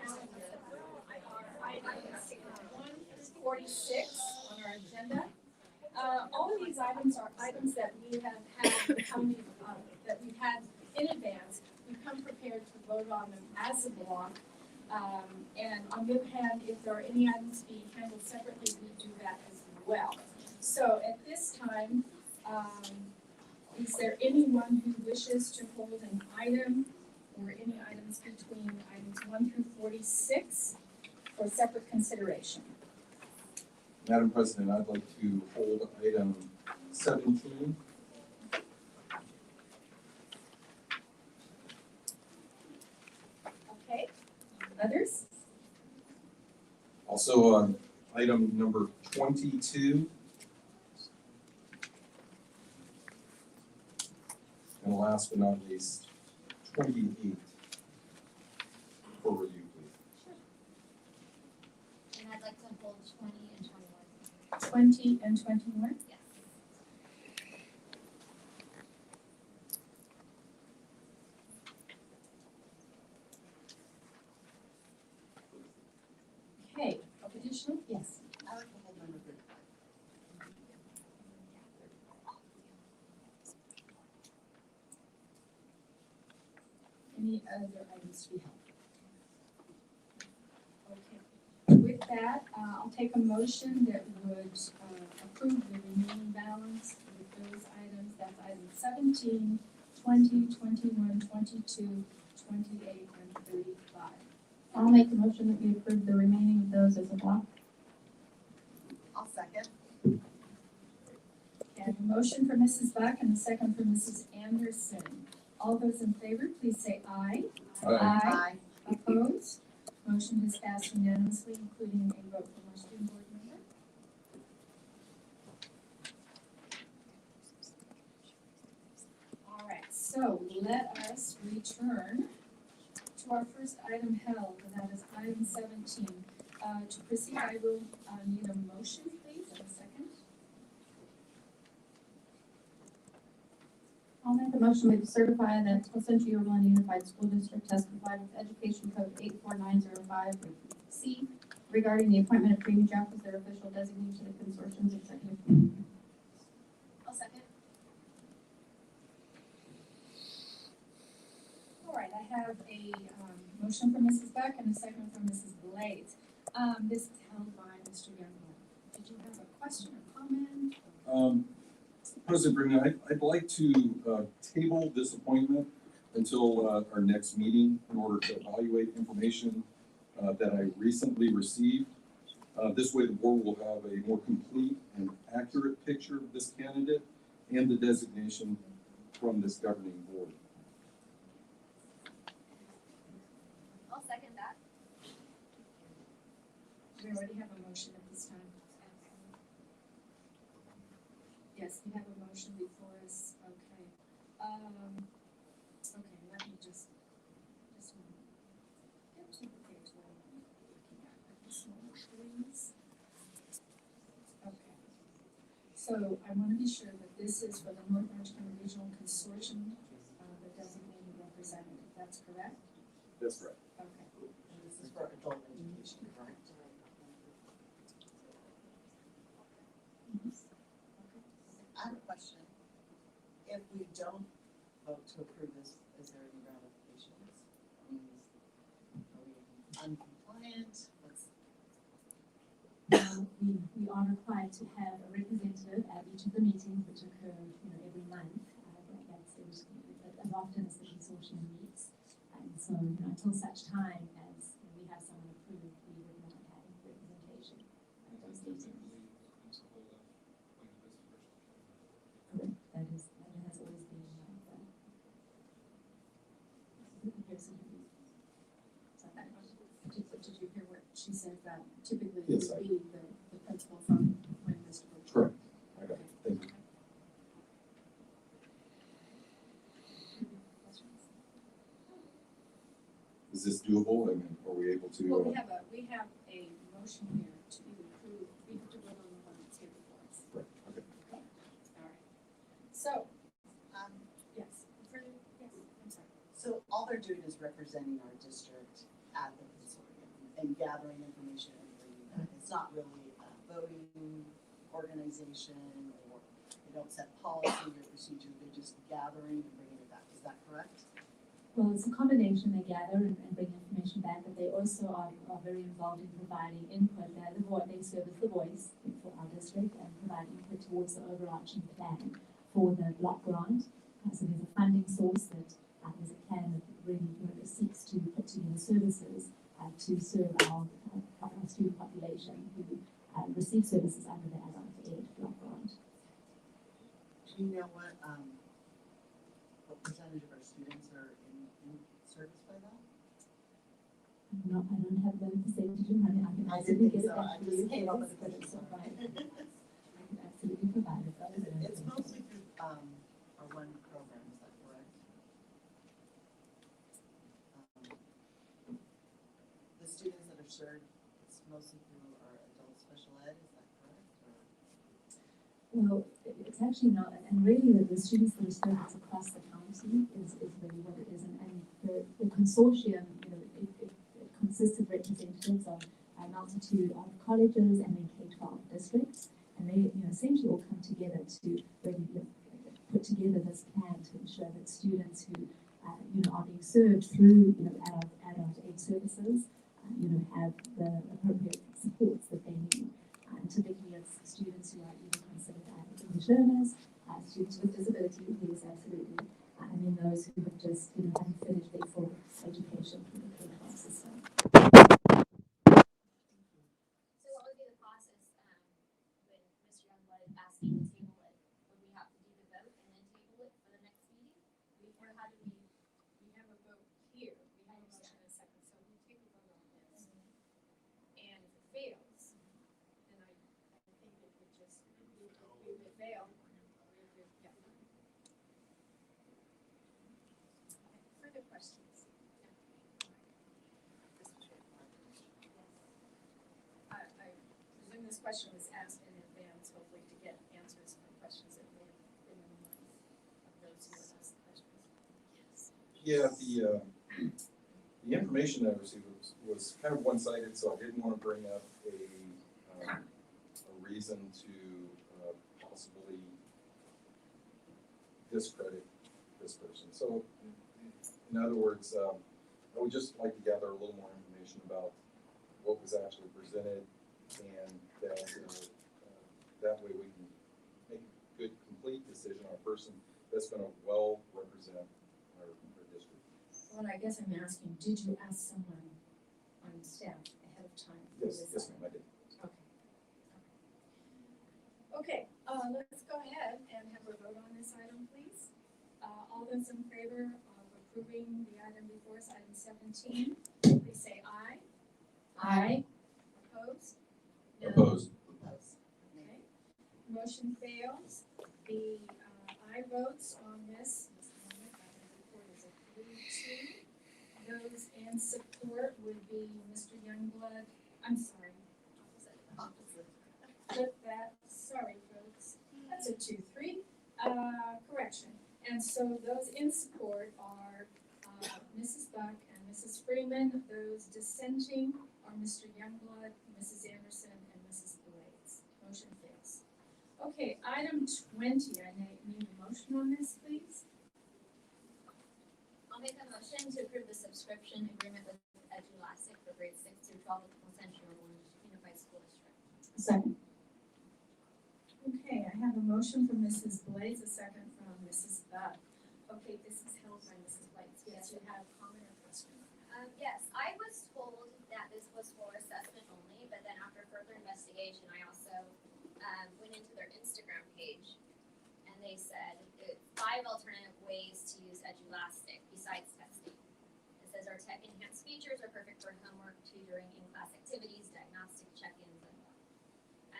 Item 146 on our agenda. All of these items are items that we have had coming, that we've had in advance. We've come prepared to vote on them as a block. And on the other hand, if there are any items being handled separately, we do that as well. So at this time, is there anyone who wishes to hold an item or any items between items 1 through 46 for separate consideration? Madam President, I'd like to hold item 17. Okay, others? Also, item number 22. And last but not least, 28 for review, please. And I'd like to hold 20 and 21. 20 and 21? Yes. Okay, additional? Yes. I like to hold number 35. Any other items to be held? Okay. With that, I'll take a motion that would approve the remaining balance with those items. That's items 17, 20, 21, 22, 28, and 35. I'll make the motion that we approve the remaining of those as a block. I'll second. And a motion for Mrs. Buck and a second for Mrs. Anderson. All those in favor, please say aye. Aye. Opposed? Motion has passed unanimously, including a vote from our student board member. All right, so let us return to our first item held, and that is item 17. To proceed, I will need a motion, please, and a second. I'll make a motion to certify that Placentia Overland Unified School District has complied with Education Code 84905C regarding the appointment of Jamie Jeff as their official designation of consortiums executive committee. I'll second. All right, I have a motion from Mrs. Beck and a second from Mrs. Blades. This is held by Mr. Youngblood. Did you have a question or comment? President Brigham, I'd like to table this appointment until our next meeting in order to evaluate information that I recently received. This way the board will have a more complete and accurate picture of this candidate and the designation from this governing board. I'll second that. We already have a motion at this time. Yes, we have a motion before us, okay. Okay, let me just get to the page where I'm looking at this one, please. Okay. So I want to be sure that this is for the North Orange County Regional Consortium, the designated representative, that's correct? That's right. Okay. And this is for adult education, correct? I have a question. If we don't vote to approve this, is there any ramifications? I mean, are we uncompliant? We are required to have a representative at each of the meetings, which occur, every month. That's as often as the consortium meets. And so, until such time as we have someone approved, we would not have representation at those meetings. That has always been the person who. So that, Did you hear what she said, that typically Yes, it would be the principal from when Mr. Birch? Correct. I got it. Thank you. Is this doable? I mean, are we able to? Well, we have a motion here to approve. We have to vote on the one that's here before us. Right. Okay. All right. So, Um, yes, further, yes, I'm sorry. so all they're doing is representing our district at the consortium. and gathering information and bringing back. It's not really a voting organization, or they don't set policy or procedure, they're just gathering and bringing it back. Is that correct? Well, it's a combination. They gather and bring information back, but they also are very involved in providing input. They serve as the voice for our district and provide input towards the overarching plan for the block grant. So there's a funding source that there's a plan that really seeks to put together services to serve our student population who receive services under the Adult Ed block grant. Do you know what percentage of our students are in service by that? I don't have the percentage in mind. I can I absolutely didn't think get it so. back I to just you. came up Yes, with a but question. it's all right. I can absolutely provide it. It's mostly through our one program, is that correct? The students that are served, it's mostly through our adult special ed, is that correct? Or? Well, it's actually not, and really the students that are served across the county is really what it is. And the consortium, it consists of representatives of a multitude of colleges and then K-12 districts. And they, essentially all come together to really put together this plan to ensure that students who, are being served through, adult aid services, have the appropriate supports that they need. And typically it's students who are either considered English learners, students with disability, yes, absolutely, and then those who have just, haven't finished their full education through the K-12 system. So what would be the process, when Mr. Youngblood is asking to table it? Would we have to do the vote and then table it for the next meeting? Or how do we have a vote here, we have a motion and a second, so we take a vote on this. And if it fails, then I think it would just, we would fail. Yeah. Further questions? I presume this question was asked in advance, hopefully to get answers for questions that may have been in the minds of those who were asked the questions. Yeah, the information that I received was kind of one-sided, so I didn't want to bring up a reason to possibly discredit this person. So, in other words, I would just like to gather a little more information about what was actually presented, and that way we can make a good, complete decision on a person that's going to well represent our district. Well, I guess I'm asking, did you ask someone on staff ahead of time? for Yes, this ma'am, item? I did. Okay, let's go ahead and have a vote on this item, please. All those in favor of approving the item before us, item 17, please say aye. Aye. Opposed? No. Opposed? Opposed. Okay, motion fails. The aye votes on this, report is a 3-2. Those in support would be Mr. Youngblood, I'm sorry, Opposite. flip that, sorry folks, that's a 2-3, correction. And so those in support are Mrs. Buck and Mrs. Freeman. Those dissenting are Mr. Youngblood, Mrs. Anderson, and Mrs. Blades. Motion fails. Okay, item 20, I need a motion on this, please. I'll make a motion to approve the subscription agreement with EduLastic for grades 6 through 12 at Central Unified School District. Second. Okay, I have a motion from Mrs. Blades, a second from Mrs. Buck. Okay, this is held by Mrs. Blades. Yes, you have comment or question? Yes, I was told that this was for assessment only, but then after further investigation, I also went into their Instagram page, and they said 5 alternative ways to use EduLastic besides testing. It says our tech-enhanced features are perfect for homework, tutoring, in-class activities, diagnostic check-ins, and more.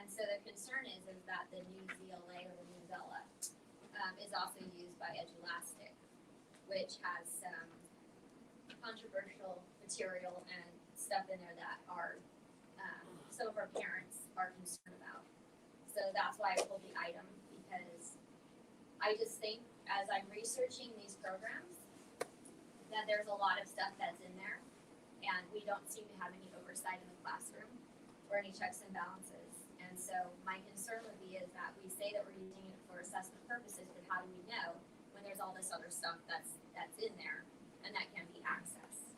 And so the concern is that the new ZLA or the new Zella is also used by EduLastic, which has some controversial material and stuff in there that are some of our parents are concerned about. So that's why I pulled the item, because I just think as I'm researching these programs that there's a lot of stuff that's in there, and we don't seem to have any oversight in the classroom or any checks and balances. And so my concern would be is that we say that we're using it for assessment purposes, but how do we know when there's all this other stuff that's in there and that can be accessed?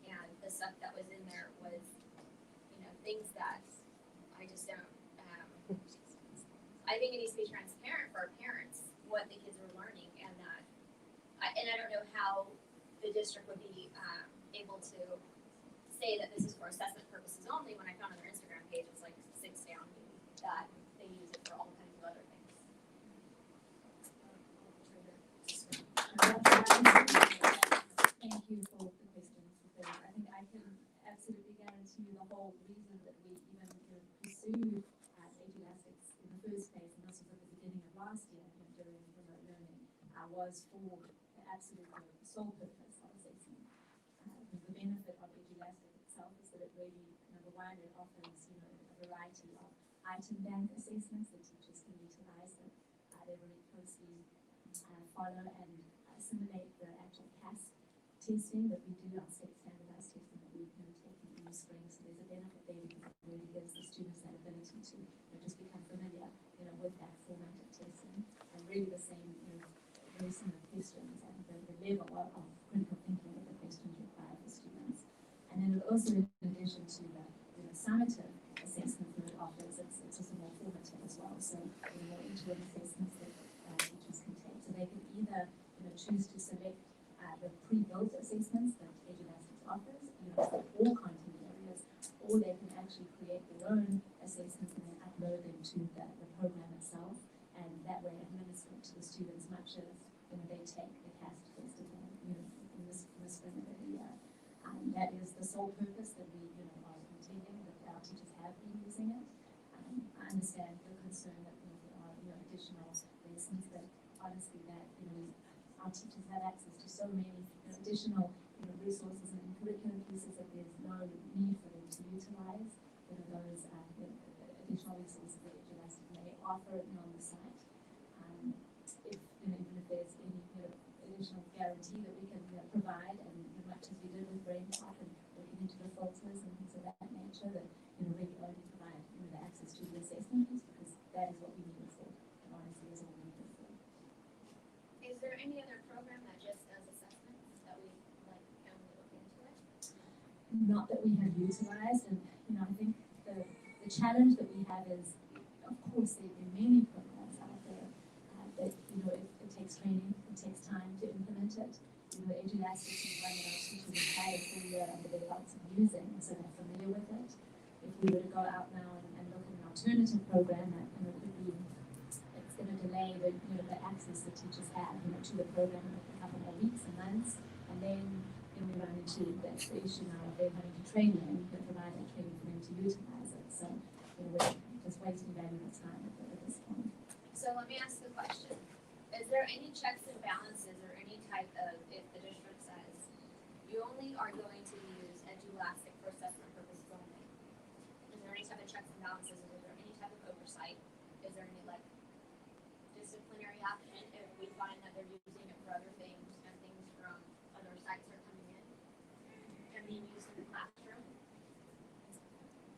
And the stuff that was in there was, you know, things that I just don't, I think it needs to be transparent for our parents, what the kids are learning, and that, I don't know how the district would be, able to say that this is for assessment purposes only, when I found on their Instagram page, it's like 6 down, that they use it for all kinds of other things. Thank you for the questions, because I think I can absolutely guarantee you the whole reason that we even pursued elastics in the first place, and this was at the beginning of last year, during remote learning, was for the absolute sole purpose of assessment. The benefit of elastic itself is that it really, number one, it offers a variety of item bank assessments that teachers can utilize that they very closely follow and assimilate the actual CAS testing that we do, our state standardized testing that we've taken in the spring. So there's a benefit there because it really gives the students that ability to just become familiar with that format of testing, and really the same very similar questions and the level of critical thinking that the questions require for students. And then it also, in addition to the summative assessment that it offers, it's also more formative as well. So more interim assessments that teachers can take. So they can either choose to select the pre-built assessments that Edulastics offers, for all content areas, or they can actually create their own assessments and then upload them to the program itself, and that way administer it to the students much as they take the CAST test in the spring of every year. That is the sole purpose that we are intending, that our teachers have been using it. I understand the concern that there are additional lessons, but honestly that our teachers have access to so many additional resources and curriculum pieces that there's no need for them to utilize those additional resources that Elastic may offer on the site. If even if there's any additional guarantee that we can provide, and much as we did with BrainPop and looking into the filters and things of that nature, that really only provide the access to the assessment piece, because that is what we need it for, and honestly is all we need it for. Is there any other program that just does assessments that we can we look into it? Not that we have utilized, and I think the challenge that we have is, of course, there are many programs out there that it takes training, it takes time to implement it. Edulastics is one that our teachers have had a full year under their belts of using, and so they're familiar with it. If we were to go out now and look at an alternative program, that could be, it's going to delay the access that teachers have to the program in a couple more weeks and months, and then we run into the issue now of them having to train them and provide that training for them to utilize it. So we're just wasting valuable time at this point. So let me ask the question. Is there any checks and balances or any type of, if the district says you only are going to use Edulastic for assessment purposes only, is there any type of checks and balances, or is there any type of oversight? Is there any disciplinary action if we find that they're using it for other things and things from other sites are coming in and being used in the classroom?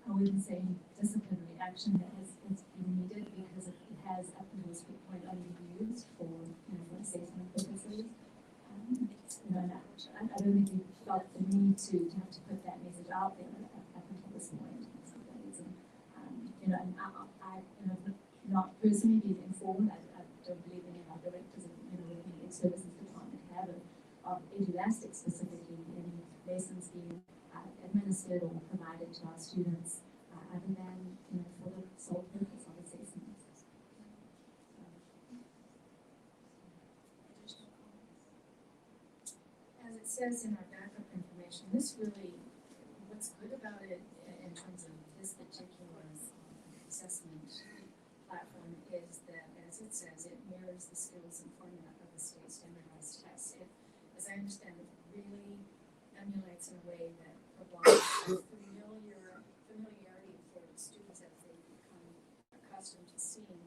I wouldn't say disciplinary action that has been needed, because it has up until this point only been used for for assessment purposes. And I don't think we felt the need to have to put that message out there up until this point. And I not personally been informed. I don't believe any of our directors of the services department have of Edulastic specifically any lessons being administered or provided to our students other than for the sole purpose of assessments. As it says in our backup information, this really, what's good about it in terms of this particular assessment platform is that, as it says, it mirrors the skills and formula of the state standardized tests. It, as I understand it, really emulates in a way that provides familiarity for the students as they become accustomed to seeing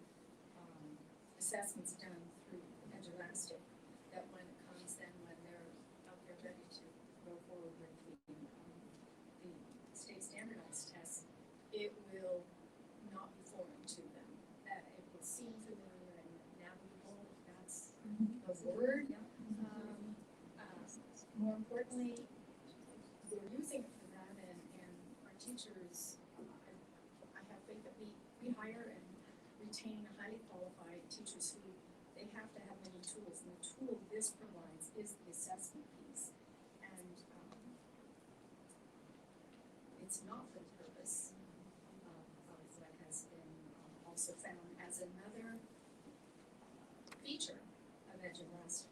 assessments done through Edulastic, that when it comes then when they're out there ready to go forward with the standardized tests, it will not be foreign to them. It will seem familiar and navigable, if that's the word. More importantly, we're using it for that, and our teachers, I have faith that we hire and retain highly qualified teachers who they have to have many tools, and the tool this provides is the assessment piece. And it's not for the purpose of what has been also found as another feature of EduLast,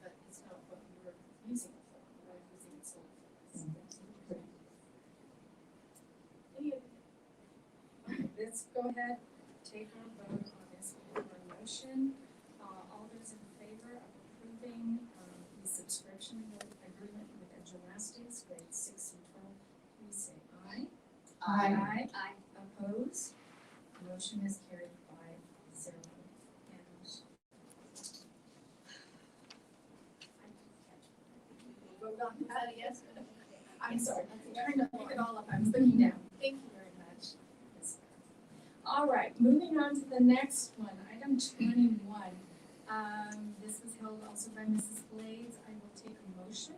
but it's not what we're using it for. We're using it solely for this. Any other? Okay, let's go ahead, take our vote on this motion. All those in favor of approving the subscription agreement with EduLastics, grades 6 and 12, please say aye. Aye. Aye. Opposed? Motion is carried 5-0. And vote on that, yes? I'm sorry, I'm trying to pick it all up, I was looking down. Thank you very much. Ms. Farah. All right, moving on to the next one, item 21. This was held also by Mrs. Blades. I will take a motion.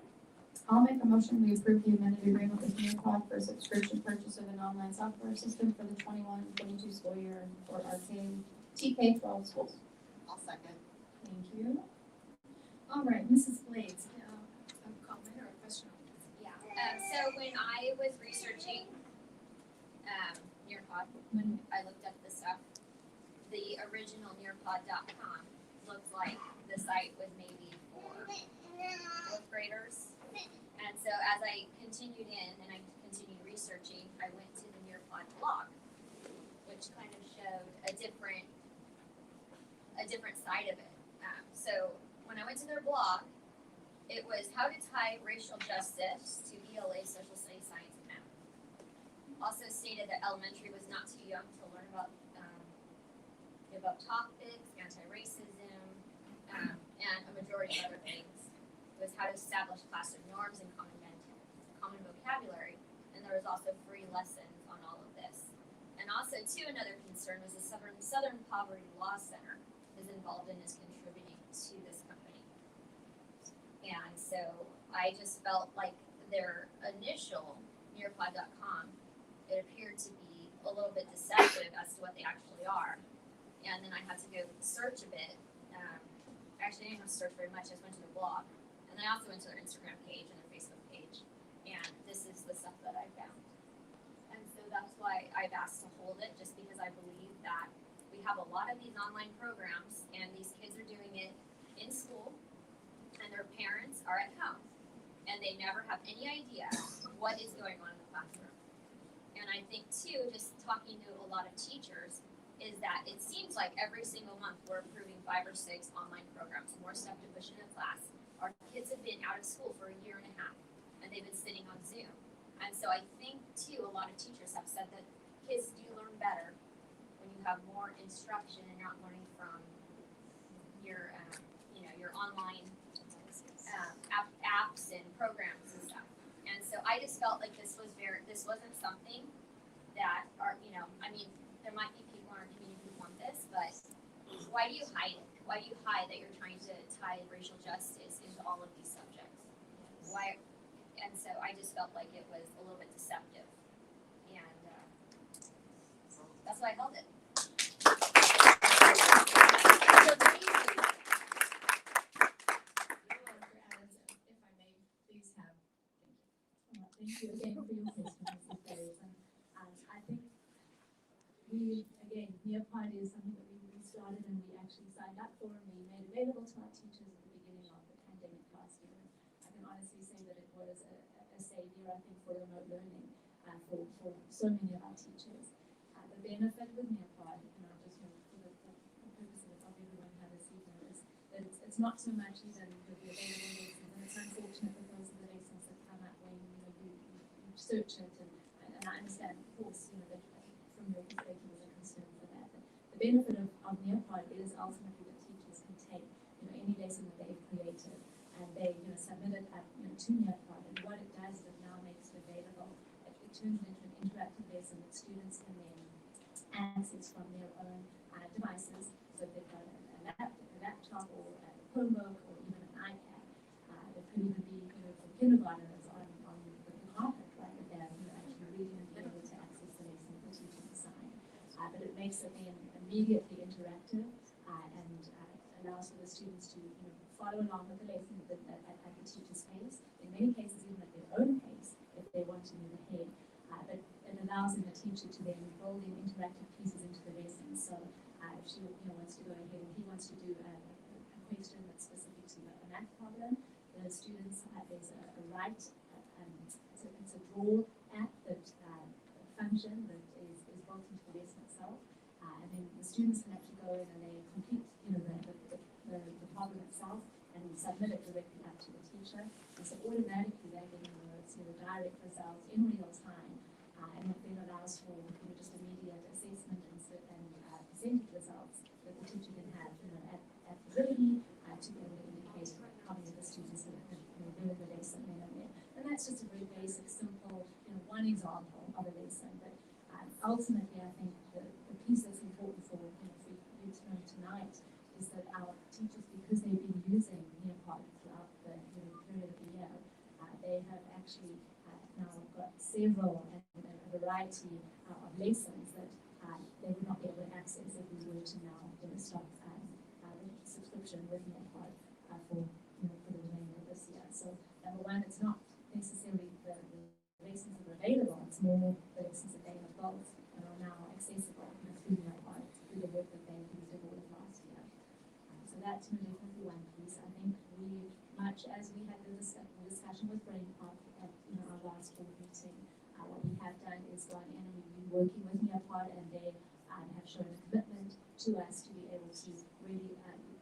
I'll make a motion, we approve the amended agreement with Nearpod for subscription purchase of an online software system for the 21-22 school year for our TK-12 schools. I'll second. Thank you. All right, Mrs. Blades, a comment or a question on this? Yeah, so when I was researching, Nearpod, when I looked up the stuff, the original nearpod.com looked like the site was maybe for fourth graders. And so as I continued in and I continued researching, I went to the Nearpod blog, which kind of showed a different side of it. So when I went to their blog, it was how to tie racial justice to ELA, social studies, science, and math. Also stated that elementary was not too young to learn about topics, anti-racism, and a majority of other things. It was how to establish classroom norms and common vocabulary, and there was also free lessons on all of this. And also, too, another concern was the Southern Poverty Law Center is involved and is contributing to this company. And so I just felt like their initial nearpod.com, it appeared to be a little bit deceptive as to what they actually are. And then I had to go search a bit. Actually, I didn't have to search very much. I just went to their blog. And then I also went to their Instagram page and their Facebook page. And this is the stuff that I found. And so that's why I've asked to hold it, just because I believe that we have a lot of these online programs and these kids are doing it in school and their parents are at home. And they never have any idea what is going on in the classroom. And I think too, just talking to a lot of teachers, is that it seems like every single month we're approving 5 or 6 online programs, more stuff to push in a class. Our kids have been out of school for a year and a half, and they've been sitting on Zoom. And so I think too, a lot of teachers have said that kids do learn better when you have more instruction and not learning from your, your online apps and programs and stuff. And so I just felt like this wasn't something that there might be people in our community who want this, but why do you hide it? Why do you hide that you're trying to tie racial justice into all of these subjects? Why? And so I just felt like it was a little bit deceptive, and that's why I held it. If I may, please have. Thank you again for your question, Mrs. Davis. And I think Nearpod is something that we started and we actually signed up for and we made available to our teachers at the beginning of the pandemic last year. I can honestly say that it was a savior, I think, for remote learning for so many of our teachers. The benefit with Nearpod, just for the purpose of everyone had this evening, is that it's not so much even with the available lessons, and it's unfortunate that those are the lessons that come up when you search it, and I understand, of course, that from your perspective is a concern for that. But the benefit of Nearpod is ultimately that teachers can take any lesson that they've created and they submit it to Nearpod, and what it does is it now makes it available. It turns it into an lesson that students can then access from their own devices. So if they've got a laptop or a Chromebook or even an iPad, it could even be, for kindergartners on the carpet, right, that they're actually reading and being able to access the lesson that the teacher assigned. But it makes it then immediately interactive and allows for the students to follow along with the lesson at the teacher's pace. In many cases, even at their own pace, if they want to move ahead. But it allows the teacher to then build in interactive pieces into the lesson. So if she wants to go ahead and he wants to do a question that's specific to a math problem, the students there's a write, it's a draw app that function that is built into the lesson itself, and then the students can actually go in and they complete the problem itself and submit it directly up to the teacher. And so automatically they're getting the direct results in real time, and it then allows for just immediate assessment and percentage results that the teacher can have at the ready to be able to indicate how many of the students have learned the lesson then and there. And that's just a very basic, simple, one example of a lesson. But ultimately, I think the piece that's important for you to know tonight is that our teachers, because they've been using Nearpod throughout the period of the year, they have actually now got several and a variety of lessons that they would not be able to access if we were to now start the subscription with Nearpod for the remainder of this year. So number one, it's not necessarily the lessons that are available, it's more the lessons that they have built and are now accessible through Nearpod, through the work that they used all of last year. So that's definitely one piece. I think we, much as we had the discussion with BrainPop at our last board meeting, what we have done is gone in and we've been working with Nearpod, and they have shown a commitment to us to be able to really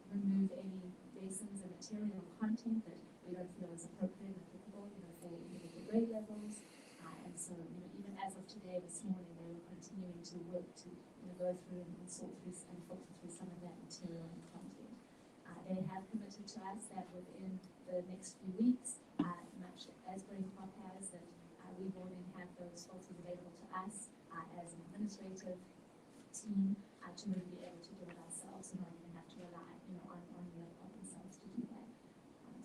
remove any lessons and material content that we don't feel is appropriate and applicable for the grade levels. And so even as of today, this morning, they were continuing to work to go through and sort through and filter through some of that material and content. They have committed to us that within the next few weeks, much as BrainPop has, that we will then have those filters available to us as an administrative team to really be able to do it ourselves and not even have to rely on Nearpod themselves to do that.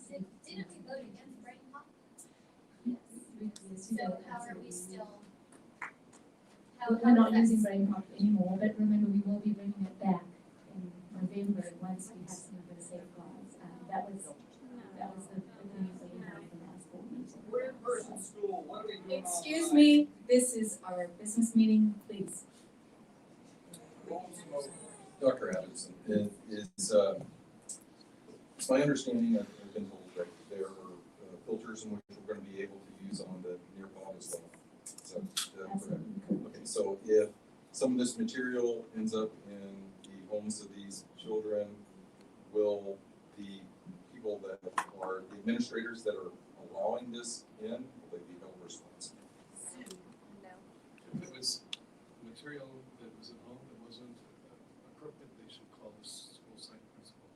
Didn't we vote against BrainPop? Yes. So how are we still? We're not using BrainPop anymore, but remember we will be bringing it back in November once we have some of the safeguards. That was the agreement that we had at the last board meeting. We're in person school, what are we doing? Excuse me, this is our business meeting, please. Dr. Adamson, it's my understanding, I've been told that there are filters in which we're going to be able to use on the Nearpod as well. Is that correct? Absolutely. Okay, so if some of this material ends up in the homes of these children, will the people that are the administrators that are allowing this in, will they be held responsible? No. If it was material that was at home that wasn't appropriate, they should call the school site principal.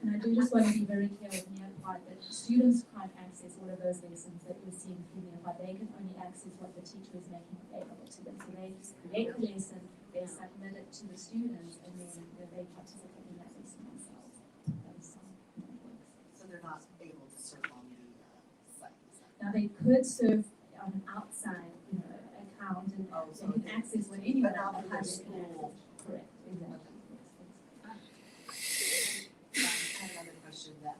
And I do just want to be very clear with Nearpod that students can't access all of those lessons that we're seeing through Nearpod. They can only access what the teacher is making available to them. So they create the lesson, they submit it to the students, and then they participate in that lesson themselves. That is how it works. So they're not able to serve on the site. Now they could serve on an outside, account, and Oh, so they can they- access what anyone but not else for their has. school. Correct, exactly. I have another question that,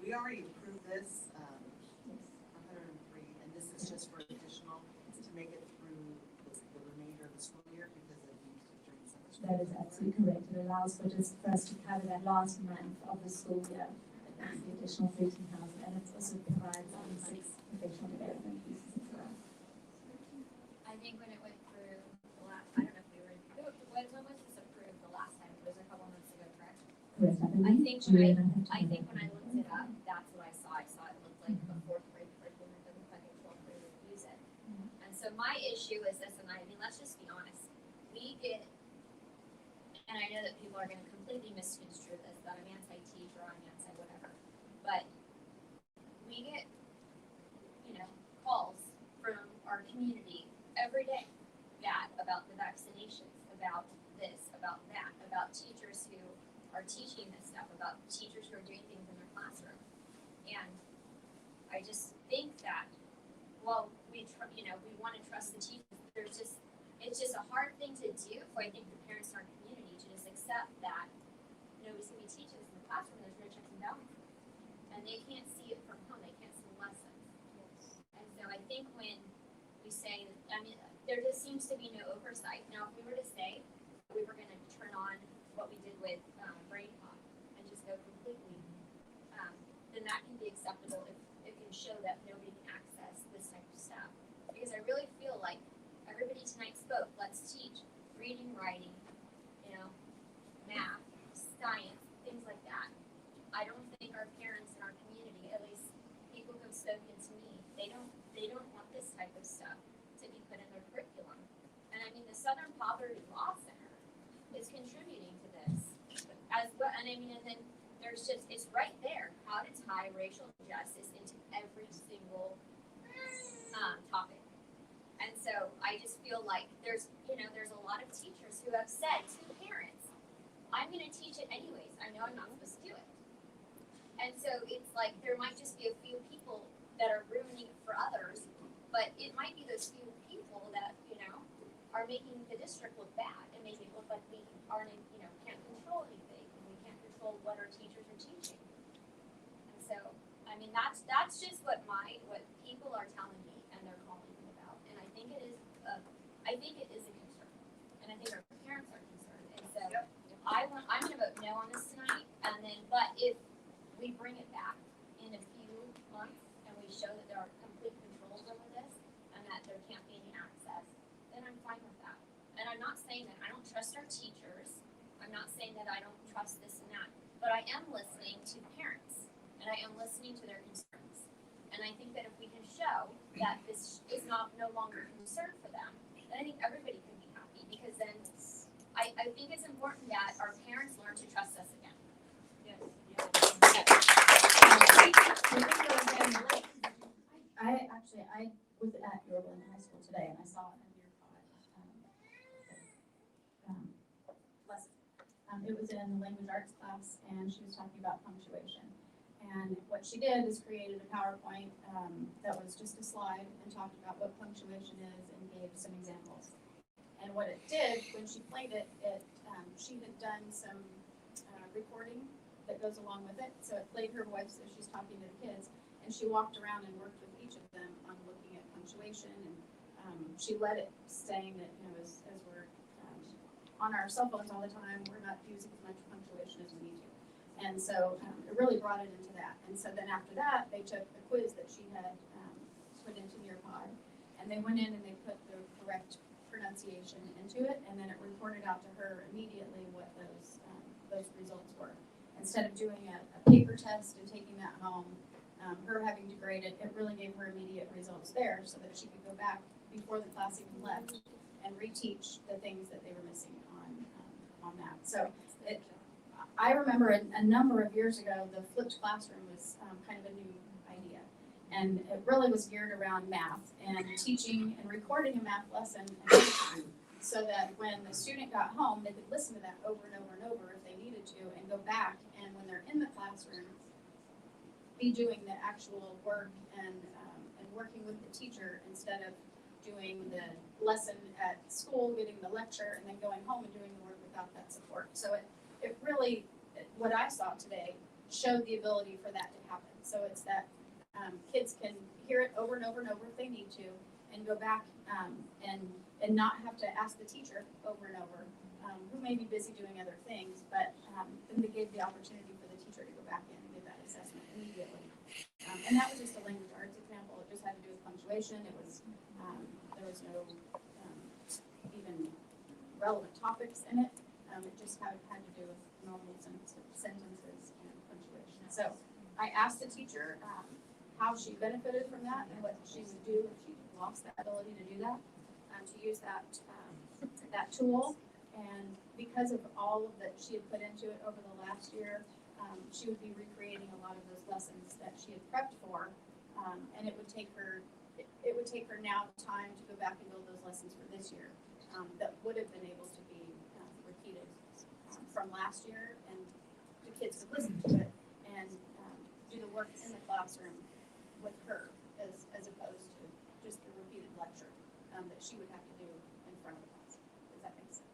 we already approved this, 103, and this is just for additional, to make it through the remainder of the school year because of the during summer school. That is absolutely correct. It allows for us to cover that last month of the school year. That's the additional 13,000, and it also provides 6 professional development pieces as well. I think when it went through the last, I don't know if we were, when was this approved the last time? It was a couple months ago, correct? Correct. I believe think June, when have to I go think back. when I looked it up, that's what I saw. I saw it looked like a fourth grade curriculum. It looked like a 12th grade would use it. And so my issue is this, and I mean, let's just be honest. We get, and I know that people are going to completely misconstrue this, that I'm anti-teacher or I'm anti-whatever, but we get, about this, about that, about teachers who are teaching this stuff, about teachers who are doing things in their classroom. And I just think that, well, we want to trust the teachers. It's just a hard thing to do for, I think, the parents in our community to just accept that nobody's going to be teaching this in the classroom. There's no checks and balances, and they can't see it from home. They can't see the lessons. And so I think when we say, there just seems to be no oversight. Now, if we were to say we were going to turn on what we did with Brain Pop and just go completely, then that can be acceptable if it can show that nobody can access this type of stuff. Because I really feel like everybody tonight spoke, let's teach reading, writing, math, science, things like that. I don't think our parents in our community, at least people who have spoken to me, they don't want this type of stuff to be put in their curriculum. And I mean, the Southern Poverty Law Center is contributing to this as well. And I mean, and then there's just, it's right there, how to tie racial justice into every single topic. And so I just feel like there's a lot of teachers who have said to parents, I'm going to teach it anyways. I know I'm not supposed to do it. And so it's like there might just be a few people that are ruining it for others, but it might be those few people that, are making the district look bad and making it look like we aren't, can't control anything and we can't control what our teachers are teaching. And so, I mean, that's just what people are telling me and they're calling me about. And I think it is a concern. And I think our parents are concerned. And so I'm going to vote no on this tonight. And then, but if we bring it back in a few months and we show that there are complete controls over this and that there can't be any access, then I'm fine with that. And I'm not saying that I don't trust our teachers. I'm not saying that I don't trust this and that. But I am listening to parents and I am listening to their concerns. And I think that if we can show that this is no longer a concern for them, then I think everybody can be happy, because then I think it's important that our parents learn to trust us again. I was at Yorba High School today and I saw a Near Pod lesson. It was in the language arts class and she was talking about punctuation. And what she did is created a PowerPoint that was just a slide and talked about what punctuation is and gave some examples. And what it did when she played it, she had done some recording that goes along with it. So it played her voice as she's talking to the kids. And she walked around and worked with each of them on looking at punctuation. And she led it saying that, as we're on our cell phones all the time, we're not using as much punctuation as we need to. And so it really brought it into that. And so then after that, they took a quiz that she had put into Nearpod. And they went in and they put the correct pronunciation into it. And then it reported out to her immediately what those results were. Instead of doing a paper test and taking that home, her having to grade it, it really gave her immediate results there so that she could go back before the class even left and reteach the things that they were missing on that. So I remember a number of years ago, the flipped classroom was kind of a new idea. And it really was geared around math and teaching and recording a math lesson so that when the student got home, they could listen to that over and over and over if they needed to and go back. And when they're in the classroom, be doing the actual work and working with the teacher instead of doing the lesson at school, getting the lecture, and then going home and doing the work without that support. So it really, what I saw today, showed the ability for that to happen. So it's that kids can hear it over and over and over if they need to, and go back and not have to ask the teacher over and over, who may be busy doing other things, but then they gave the opportunity for the teacher to go back in and give that assessment immediately. And that was just a language arts example. It just had to do with punctuation. It was there was no even relevant topics in it. It just had to do with normal sentences and punctuation. So I asked the teacher how she benefited from that and what she would do if she lost that ability to do that, to use that tool. And because of all that she had put into it over the last year, she would be recreating a lot of those lessons that she had prepped for, and it would take her now time to go back and build those lessons for this year that would have been able to be from last year, and the kids could listen to it and do the work in the classroom with her, as opposed to just the repeated lecture that she would have to do in front of the class. Does that make sense?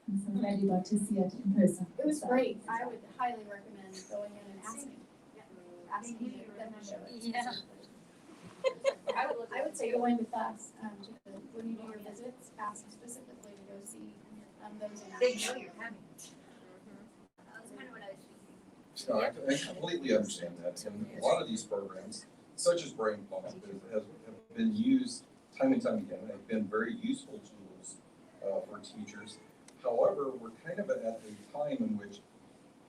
I'm so glad you got to see it in person. It was great. I would highly recommend going in and asking them to show it. Yeah. I would say go into class, when you do your visits, ask specifically to go see, those in They action. know you're having it. That was kind of what I was thinking. No, I completely understand that, and a lot of these programs, such as Brain Pump, have been used time and time again, have been very useful tools for teachers. However, we're kind of at a time in which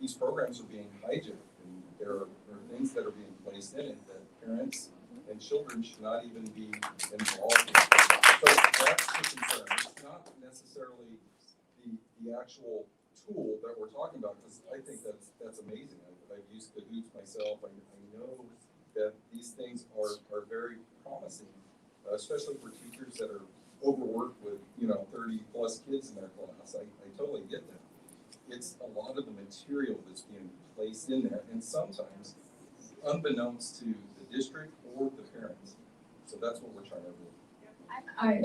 these programs are being hijacked, and there are things that are being placed in it that parents and children should not even be involved in. So that's the concern. It's not necessarily the actual tool that we're talking about, because I think that's amazing. I've used Kahoots myself. I know that these things are very promising, especially for teachers that are overworked with 30 plus kids in their class. I totally get that. It's a lot of the material that's being placed in there, and sometimes unbeknownst to the district or the parents. So that's what we're trying to do.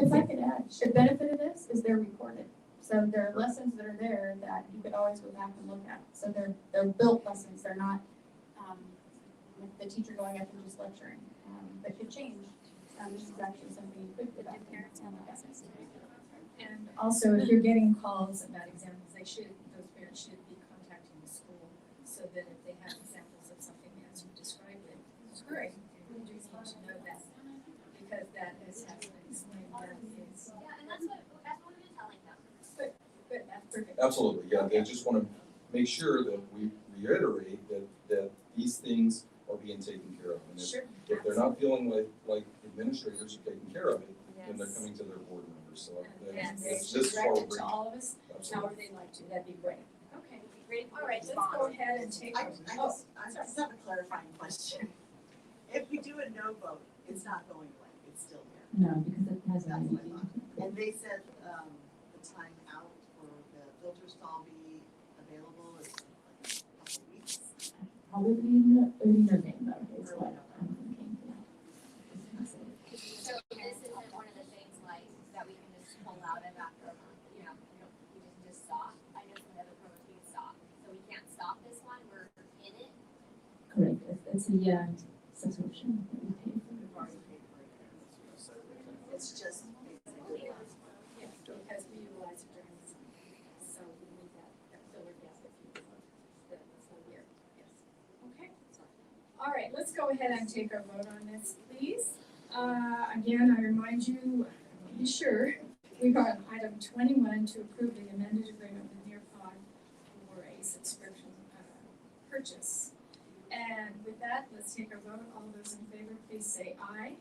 If I could add, the benefit of this is they're recorded. So there are lessons that are there that you could always go back and look at. So they're built lessons. They're not with the teacher going up and just lecturing. That could change. This is actually something you could go back and look at. And also, if you're getting calls about examples, those parents should be contacting the school, so that if they have examples of something as you described it, it's great. We do need to know that, because that has happened, explained that is. Yeah, and that's what we've been telling them. Good, that's perfect. Absolutely, yeah. They just want to make sure that we reiterate that these things are being taken care of. And Sure. if they're not feeling like administrators are taking care of it, then they're coming to their board members. So And they this should is direct what it we're to all of us, absolutely. however they'd like to, that'd be great. Okay, great. All right, Let's go ahead and take. I just have a clarifying question. If we do a no vote, it's not going away, it's still here. No, because it has That's already what I thought. And they said, the time out for the filters to all be available is like a couple weeks. probably in early November is what I'm thinking. So this isn't one of the things like that we can just pull out of after a month, we can just stop. I know some other programs we can stop, so we can't stop this one, we're in it. Correct, it's a year subscription that we pay for. We've already paid for it. It's just basically. Yeah, because we utilize it during the summer, so we need that filler gap if you will, the full year, yes. Okay, all right, let's go ahead and take our vote on this, please. Again, I remind you, be sure, we've got item 21 to approve the amended agreement with Nearpod for a subscription purchase. And with that, let's take our vote. All those in favor, please say aye.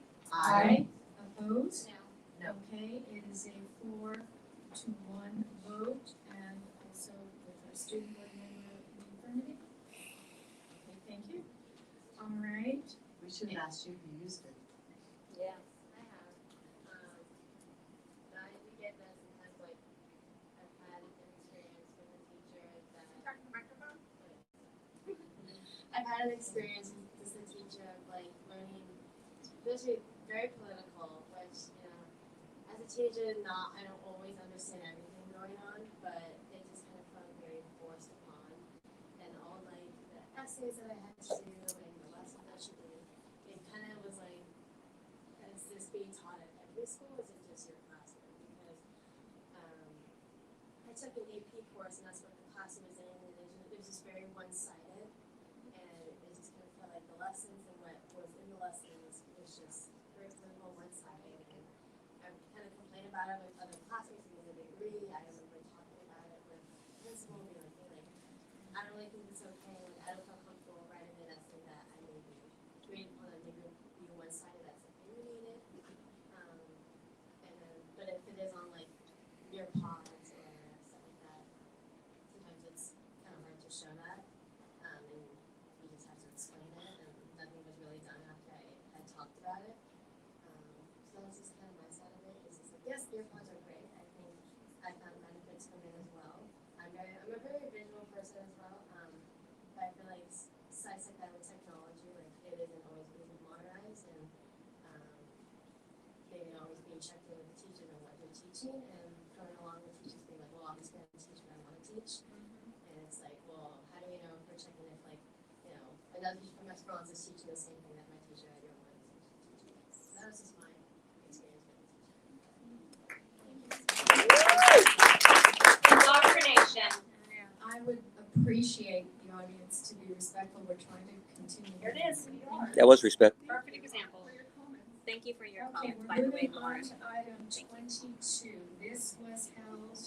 Opposed? No. Okay, it is a 4-1 vote, and also with our student board member in the affirmative. Okay, thank you. All right. We should have asked you if you used it. Yeah. I have, we get that sometimes, like, I've had an experience with a teacher that. I've had an experience with a teacher of like learning, especially very political, which, as a teacher, I don't always understand everything going on, but it just kind of felt very forced upon. And all like the essays that I had to do and the lessons that she did, it kind of was like, is this being taught at every school, or is it just your classroom? Because I took an AP course, and that's what the classroom was in, and it was just very one-sided. And it just kind of felt like the lessons and what was in the lessons was just very political, one-sided. And I would kind of complain about it with other classmates because I didn't agree. I remember talking about it with the principal and being like, hey, like, I don't really think it's okay. Like, I don't feel comfortable writing an essay that I may be reading on maybe being one-sided, that's opinionated. And then, but if it is on like your pods or stuff like that, sometimes it's kind of hard to show that. And we just have to explain it, and nothing was really done after I had talked about it. So that's just kind of my side of it. Is just like, yes, earpods are great, checked in with the teacher and what they're teaching, and going along with teachers being like, well, I'm just gonna teach what I wanna teach. And it's like, well, how do we know if we're checking if like, you know, another teacher from Esperanza is teaching the same thing that my teacher at your one is teaching? So that was just my experience with the teacher. Indoctrination. I would appreciate the audience to be respectful. We're trying to continue. Here it is. You are. That was respect. Perfect example. Thank you for your Okay, comments, we're by the way, moving Lauren. on to item 22. This was held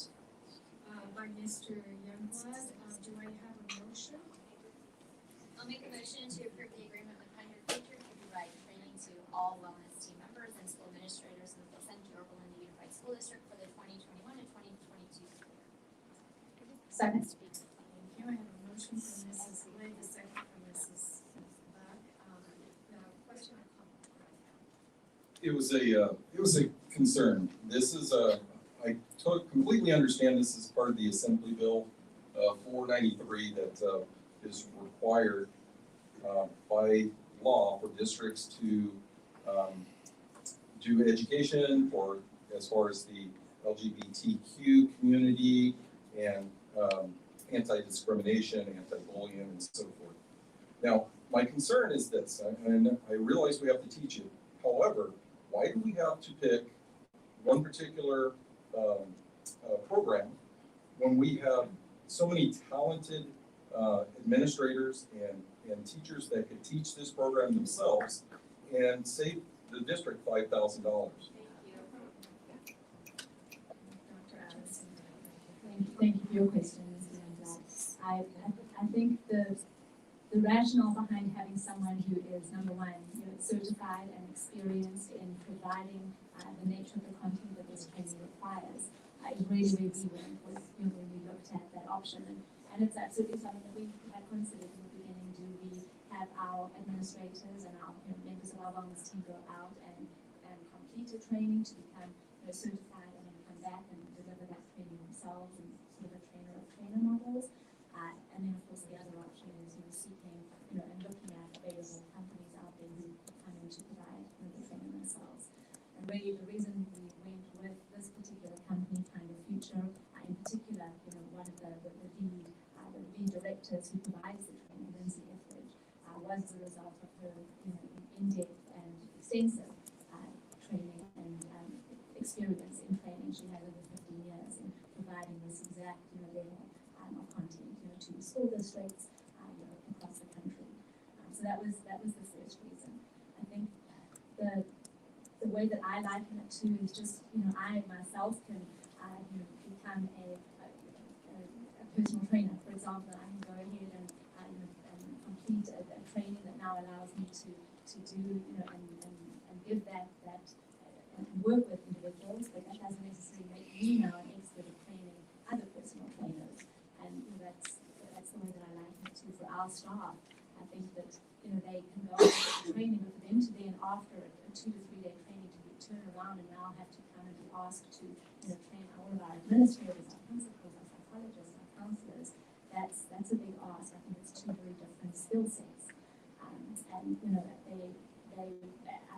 by Mr. Youngblood. Do I have a motion? I'll make a motion to approve the agreement with Pioneer Future to provide training to all wellness team members and school administrators in the Central Oakland Unified School District for the 2021 and 2022 school year. Second. Thank you. I have a motion from Mrs. Lake, a second from Mrs. Buck. Question or comment? It was a concern. This is I completely understand this is part of the Assembly Bill 493 that is required by law for districts to do education for as far as the LGBTQ community and anti-discrimination, anti-bullying, and so forth. Now, my concern is this, and I realize we have to teach it. However, why do we have to pick one particular program when we have so many talented administrators and teachers that could teach this program themselves and save the district $5,000? Thank you. Dr. Addison. Thank you for your questions, and I think the rationale behind having someone who is, number one, certified and experienced in providing the nature of the content that this training requires is really where we went with when we looked at that option, and it's absolutely something that we had considered in the beginning. Do we have our administrators and our members of our wellness team go out and complete a training to become certified and then come back and deliver that training themselves and sort of a trainer of trainer models? And then of course the other option is seeking and looking at available companies out there who come in to provide the training themselves. And really the reason we went with this particular company, Kind of Future, in particular, one of the lead directors who provides the training, Lindsay Etheridge, was the result of her in-depth and extensive training and experience in training. She had over 15 years in providing this exact level of content to school districts across the country. So that was the first reason. I think the way that I liken it to is just I myself can become a personal trainer. For example, I can go ahead and complete a training that now allows me to do and give that and work with individuals, but that doesn't necessarily make me now an expert at training other personal trainers. And that's the way that I like it too for our staff. I think that they can go on training with them to then after a 2 to 3 day training to turn around and now have to come and be asked to train all of our administrators, our principals, our psychologists, our counselors. That's a big ask. I think it's two very different skill sets. And they I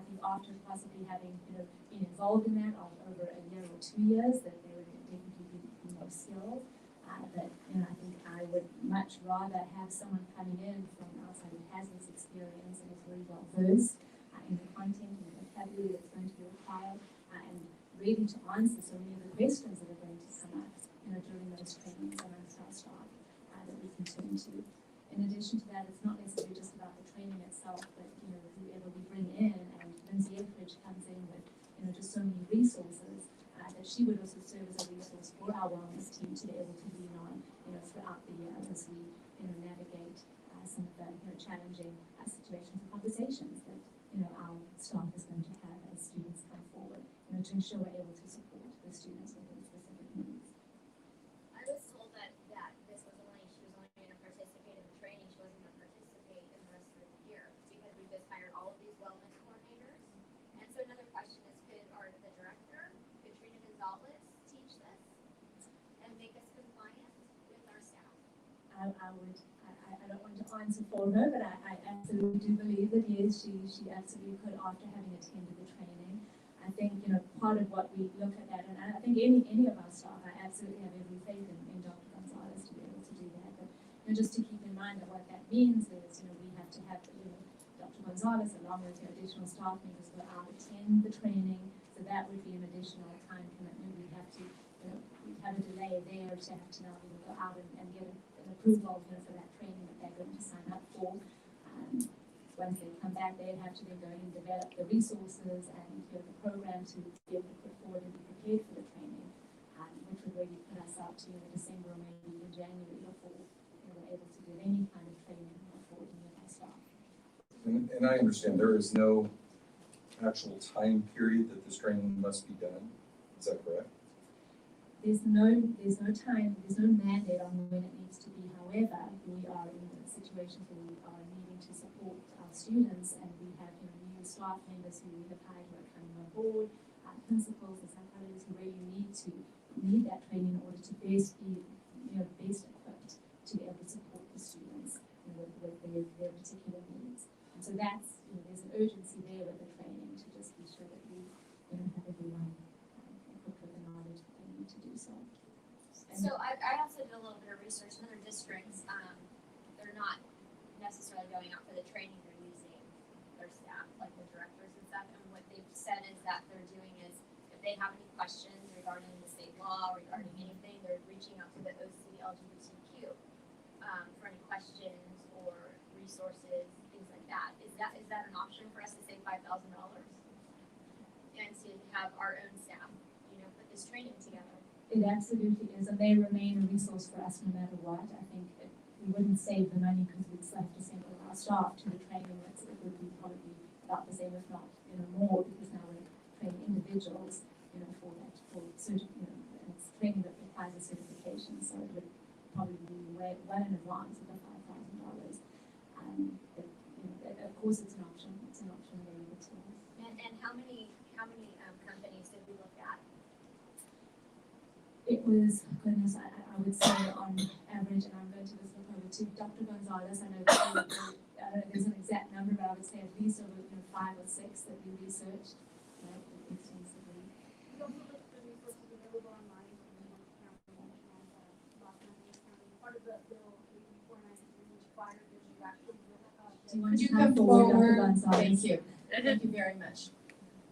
think after possibly having been involved in that over a year or 2 years, that they would definitely be more skilled. But I think I would much rather have someone coming in from outside who has this experience and is very well versed in the content and the vocabulary that's going to be required, and ready to answer so many of the questions that are going to come up during those trainings amongst our staff that we can turn to. In addition to that, it's not necessarily just about the training itself, but whoever we bring in, and Lindsay Etheridge comes in with just so many resources that she would also serve as a resource for our wellness team to be able to lean on throughout the year as we navigate some of the challenging situations and conversations that our staff is going to have as students come forward to ensure we're able to support the students with their specific needs. I was told that this was she was only going to participate in the training. She wasn't going to participate in the rest of the year because we just hired all of these wellness coordinators. And so another question is, could the director, Katrina Gonzalez, teach this and make us compliant with our staff? I don't want to answer for her, but I absolutely do believe that yes, she absolutely could after having attended the training. I think, part of what we look at that, and I think any of our staff, I absolutely have every faith in Dr. Gonzalez to be able to do that. But, just to keep in mind that what that means is, we have to have, Dr. Gonzalez along with additional staff members go out, attend the training. So that would be an additional time commitment. We have to, we have a delay there to have to now go out and get an approval, for that training that they're going to sign up for. Once they come back, they'd have to then go and develop the resources and the program to be able to put forward and be prepared for the training, which would really put us out to December or maybe even January before we're able to do any kind of training for any of our staff. And I understand there is no actual time period that this training must be done. Is that correct? There's no time, there's no mandate on when it needs to be. However, we are in situations where we are needing to support our students, and we have new staff members who we have hired who are coming on board, principals and psychologists who really need that training in order to best be best equipped to be able to support the students with their particular needs. And so that's there's an urgency there with the training to just be sure that we have everyone equipped with the knowledge that they need to do so. So I also did a little bit of research in other districts. They're not necessarily going out for the training, they're using their staff, like the directors and stuff. And what they've said is that they're doing is if they have any questions regarding the state law, regarding anything, they're reaching out to the OC LGBTQ for any questions or resources, things like that. Is that an option for us to save $5,000 and to have our own staff, put this training together? It absolutely is, and they remain a resource for us no matter what. I think we wouldn't save the money because we'd still have to send all our staff to the training. It would be probably about the same, if not more, because now we're training individuals, for certain, and it's training that requires a certification, so it would probably be well in advance of the $5,000. But of course, it's an option. It's an option available to us. And how many companies did we look at? It was, goodness, I would say on average, and I'm going to just look over to Dr. Gonzalez. I know I don't know if there's an exact number, but I would say at least over 5 or 6 that we researched extensively. We also look for resources available online part of the bill 8493 required that you actually Do you want Could to you come come forward, forward? Dr. Gonzalez? Thank you. Thank you very much.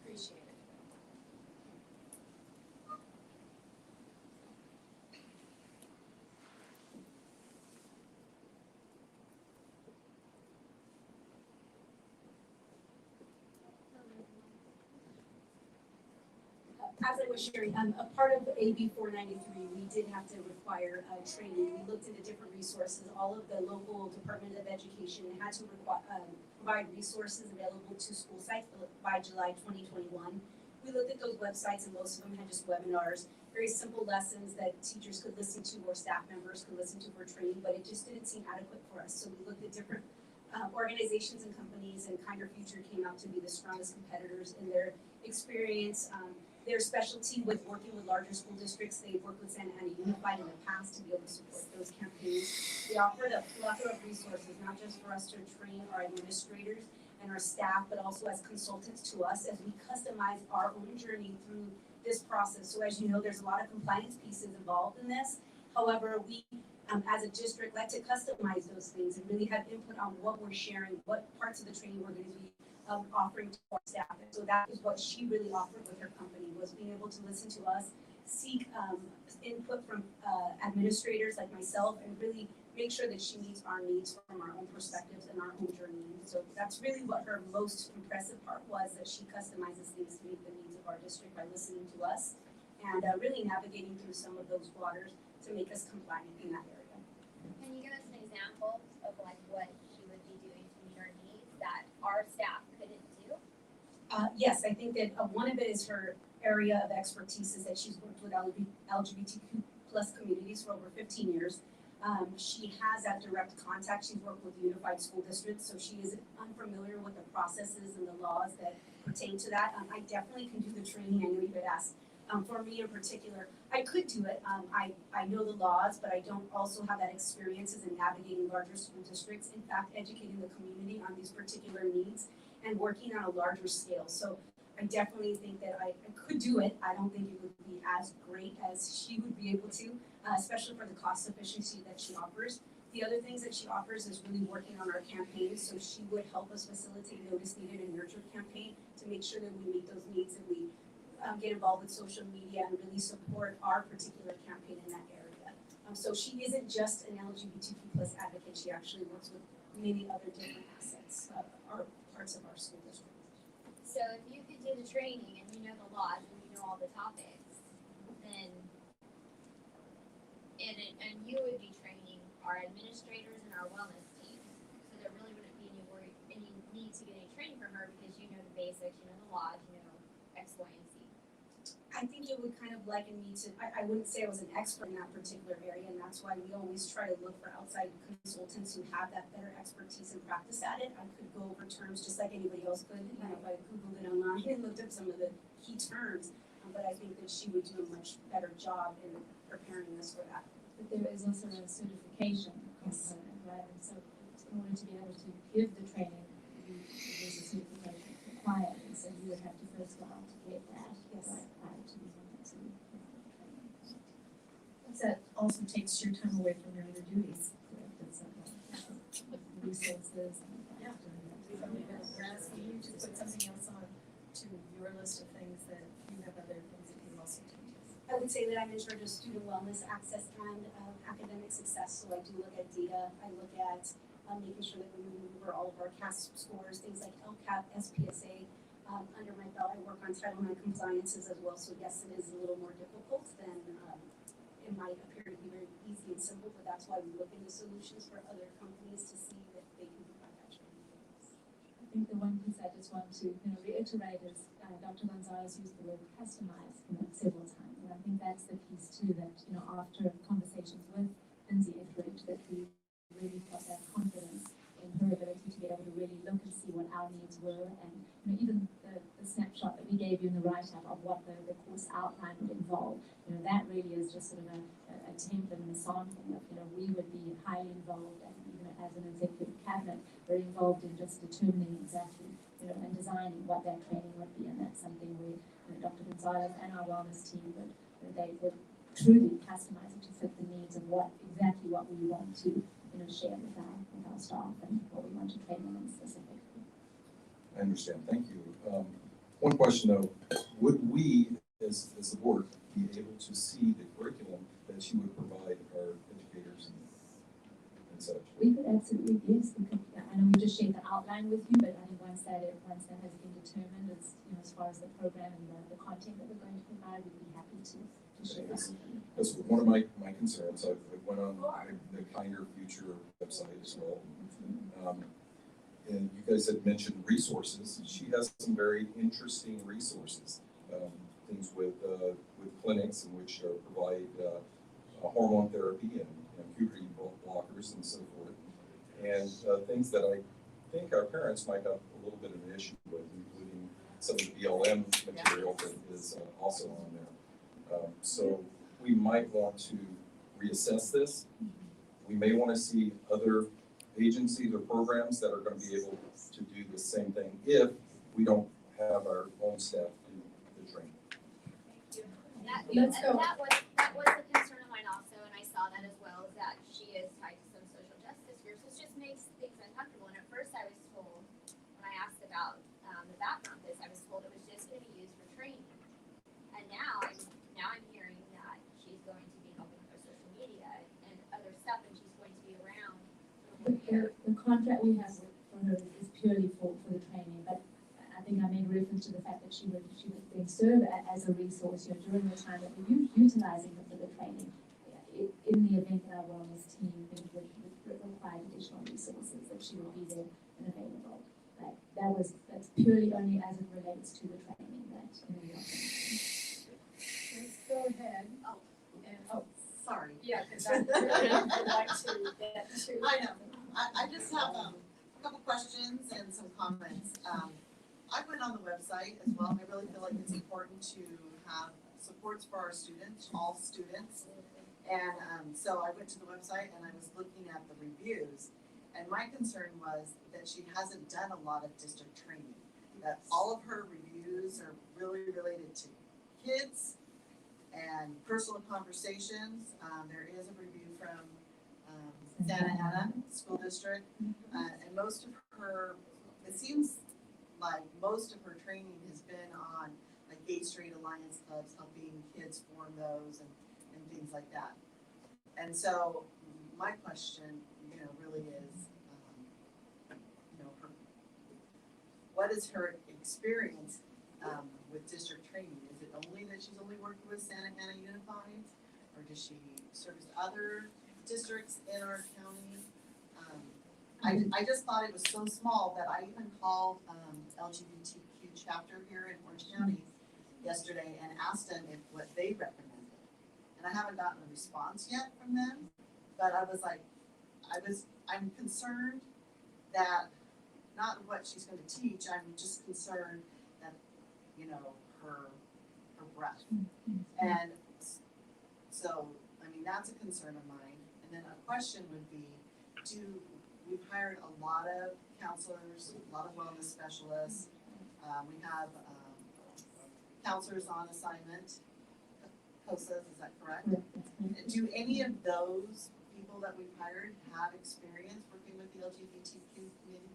Appreciate it. As I was sharing, a part of AB 493, we did have to require training. We looked into different resources. All of the local Department of Education had to provide resources available to school sites by July 2021. We looked at those websites, and most of them had just webinars, very simple lessons that teachers could listen to or staff members could listen to for training, but it just didn't seem adequate for us. So we looked at different organizations and companies, and Kinder Future came out to be the strongest competitors in their experience. Their specialty with working with larger school districts, they've worked with Santa Ana Unified in the past to be able to support those campaigns. They offered a plethora of resources, not just for us to train our administrators and our staff, but also as consultants to us as we customize our own journey through this process. So as you know, there's a lot of compliance pieces involved in this. However, we as a district like to customize those things and really have input on what we're sharing, what parts of the training we're going to be offering to our staff. And so that is what she really offered with her company, was being able to listen to us, seek input from administrators like myself, and really make sure that she meets our needs from our own perspectives and our own journey. And so that's really what her most impressive part was, that she customizes things to meet the needs of our district by listening to us and really navigating through some of those waters to make us compliant in that area. Can you give us an example of like what she would be doing to meet our needs that our staff couldn't do? Yes, I think that one of it is her area of expertise is that she's worked with LGBTQ plus communities for over 15 years. She has that direct contact. She's worked with unified school districts, so she is unfamiliar with the processes and the laws that pertain to that. I definitely can do the training. I know you had asked. For me in particular, I could do it. I know the laws, but I don't also have that experiences in navigating larger school districts. In fact, educating the community on these particular needs and working on a larger scale. So I definitely think that I could do it. I don't think it would be as great as she would be able to, especially for the cost efficiency that she offers. The other things that she offers is really working on our campaigns, so she would help us facilitate notice needed and nurture campaign to make sure that we meet those needs and we get involved with social media and really support our particular campaign in that area. So she isn't just an LGBTQ plus advocate, she actually works with many other different assets, or parts of our school district. So if you could do the training and you know the laws and you know all the topics, then and you would be training our administrators and our wellness team. So there really wouldn't be any need to get any training from her because you know the basics, you know the laws, you know X, Y, and Z. I think it would kind of liken me to, I wouldn't say I was an expert in that particular area, and that's why we always try to look for outside consultants who have that better expertise and practice at it. I could go over terms just like anybody else could, you know, if I Googled it online and looked up some of the key terms, but I think that she would do a much better job in preparing us for that. But there is also a certification component, right? And so in order to be able to give the training, there's a certification required, and so you would have to first go out to get that, right, prior to using that to give the training. That also takes your time away from your other duties, correct? It's resources and Yeah. We're asking you to put something else on to your list of things that you have other things that you also do. I would say that I'm in charge of student wellness, access, and academic success. So I do look at data. I look at making sure that we move over all of our CAS scores, things like LCAP, SPSA. Under my belt, I work on Title IX compliances as well. So yes, it is a little more difficult than it might appear to be very easy and simple, but that's why we look into solutions for other companies to see that they can provide that training for us. I think the one piece I just want to reiterate is Dr. Gonzalez used the word customize several times, and I think that's the piece too that after conversations with Lindsay Etheridge that we really got that confidence in her ability to be able to really look and see what our needs were, and even the snapshot that we gave you in the write-up of what the course outline would involve. That really is just sort of a template and a sampling of we would be highly involved, and even as an executive cabinet, very involved in just determining exactly and designing what that training would be, and that's something where Dr. Gonzalez and our wellness team they would truly customize it to fit the needs of exactly what we want to share with our staff and what we want to train them in specifically. I understand, thank you. One question though, would we as the board be able to see the curriculum that you would provide our educators and such? We could absolutely, yes, we could. I know we just shared the outline with you, but I think once that has been determined, as far as the program and the content that we're going to provide, we'd be happy to share that with you. That's one of my concerns. I went on the Kinder Future website as well. And you guys had mentioned resources. She has some very interesting resources. Things with clinics in which provide hormone therapy and puberty blockers and so forth. And things that I think our parents might have a little bit of an issue with, including some of the BLM material that is also on there. So we might want to reassess this. We may want to see other agencies or programs that are going to be able to do the same thing if we don't have our own staff do the training. That was a concern of mine also, and I saw that as well, is that she is tied to some social justice groups, which just makes things uncomfortable. And at first I was told, when I asked about the background of this, I was told it was just going to be used for training. And now I'm hearing that she's going to be helping with our social media and other stuff, and she's going to be around for a whole year. The contract we have for her is purely for the training, but I think I made reference to the fact that she would then serve as a resource during the time that we're utilizing her for the training. In the event that our wellness team would require additional resources, that she would be there and available. But that's purely only as it relates to the training that we are. Let's go ahead. Sorry. Yeah, because I would like to get to. I know. I just have a couple questions and some comments. I went on the website as well, and I really feel like it's important to have supports for our students, all students. And so I went to the website and I was looking at the reviews, and my concern was that she hasn't done a lot of district training. that all of her reviews are really related to kids and personal conversations. There is a review from Santa Ana School District, and most of her, it seems like most of her training has been on like Gay Straight Alliance clubs, helping kids form those and things like that. And so my question, really is, what is her experience with district training? Is it only that she's only working with Santa Ana Unified, or does she service other districts in our county? I just thought it was so small that I even called LGBTQ chapter here in Orange County yesterday and asked them what they recommended. And I haven't gotten a response yet from them, but I was like, I'm concerned that not what she's going to teach, I'm just concerned that, her breadth. And so, that's a concern of mine. And then a question would be, we've hired a lot of counselors, a lot of wellness specialists. We have counselors on assignment, COSAs, is that correct? Do any of those people that we've hired have experience working with the LGBTQ community?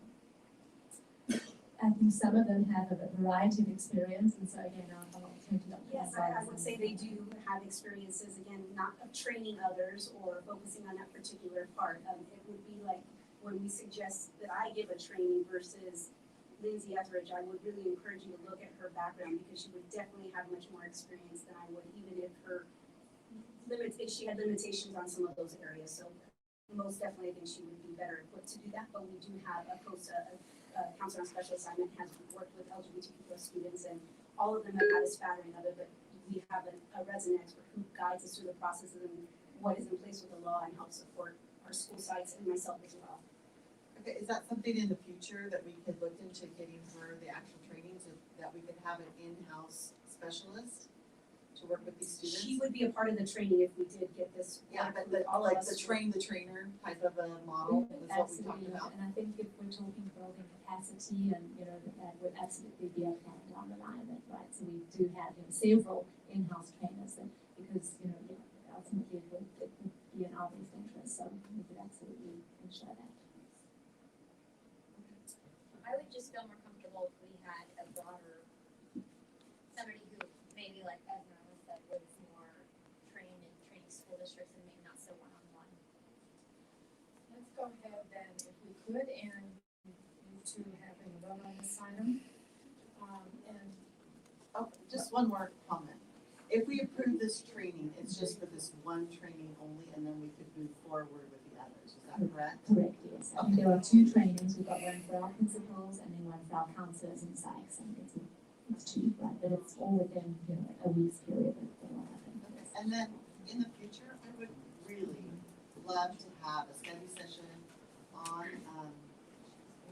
I think some of them have a variety of experience, and so again, I'll turn to Dr. Yes, I would say they do have experiences, again, not of training others or focusing on that particular part. It would be like when we suggest that I give a training versus Lindsay Etheridge, I would really encourage you to look at her background because she would definitely have much more experience than I would, even if if she had limitations on some of those areas. So most definitely I think she would be better equipped to do that, but we do have a COSA, Counselor on Special Assignment, has worked with LGBTQ students, and all of them have had a spattering of it, but we have a resident expert who guides us through the processes and what is in place with the law and helps support our school sites and myself as well. Okay, is that something in the future that we could look into getting her the actual training so that we could have an in-house specialist to work with these students? She would be a part of the training if we did get this. Yeah, but all like of us the train the trainer type of a model is what we talked Absolutely, about. and I think if we're talking building capacity, and that would absolutely be a plan down the line, right? So we do have several in-house trainers, because ultimately it would be in our best interest. So we could absolutely ensure that. I would just feel more comfortable if we had a broader, somebody who maybe like Esma said was more trained in training school districts and maybe not so one-on-one. Let's go ahead then, if we could, and move to having a vote on this item. And Oh, just one more comment. If we approve this training, it's just for this one training only, and then we could move forward with the others, is that correct? Correct, yes. I think there are two trainings. We've got one for our principals and then one for our counselors and psychs. And it's two, right? But it's all within a week's period that will happen. And then in the future, I would really love to have a study session on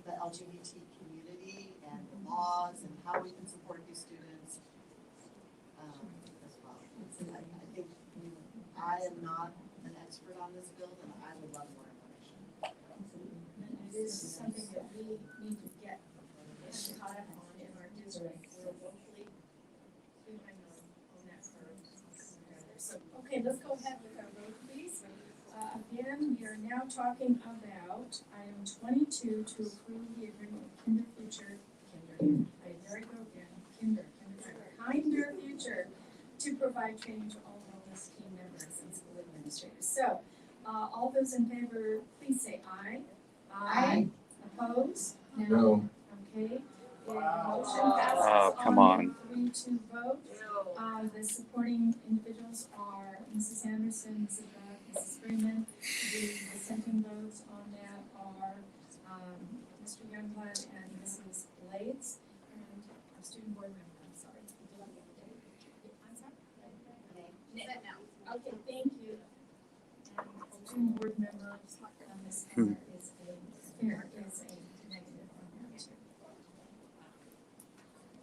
the LGBT community and the laws and how we can support these students as well. I think I am not an expert on this field, and I would love more information. it is something that we need to get caught up on in our district. We're woefully behind on that curve. So, okay, let's go ahead with our vote, please. Again, we are now talking about item 22 to approve the agreement with Kinder Future, there we go again, Kinder Future, to provide training to all wellness team members and school administrators. So, all those in favor, please say aye. Aye. Opposed? No. Okay. The motion passes Oh, come on. a 3-2 vote. The supporting individuals are Mrs. Anderson, Mrs. Buck, Mrs. Freeman. The dissenting votes on that are Mr. Youngblood and Mrs. Blades, and our student board member, I'm sorry. I'm sorry? Said no. Okay, thank you. And our student board member, Ms. Farr is a negative on that too.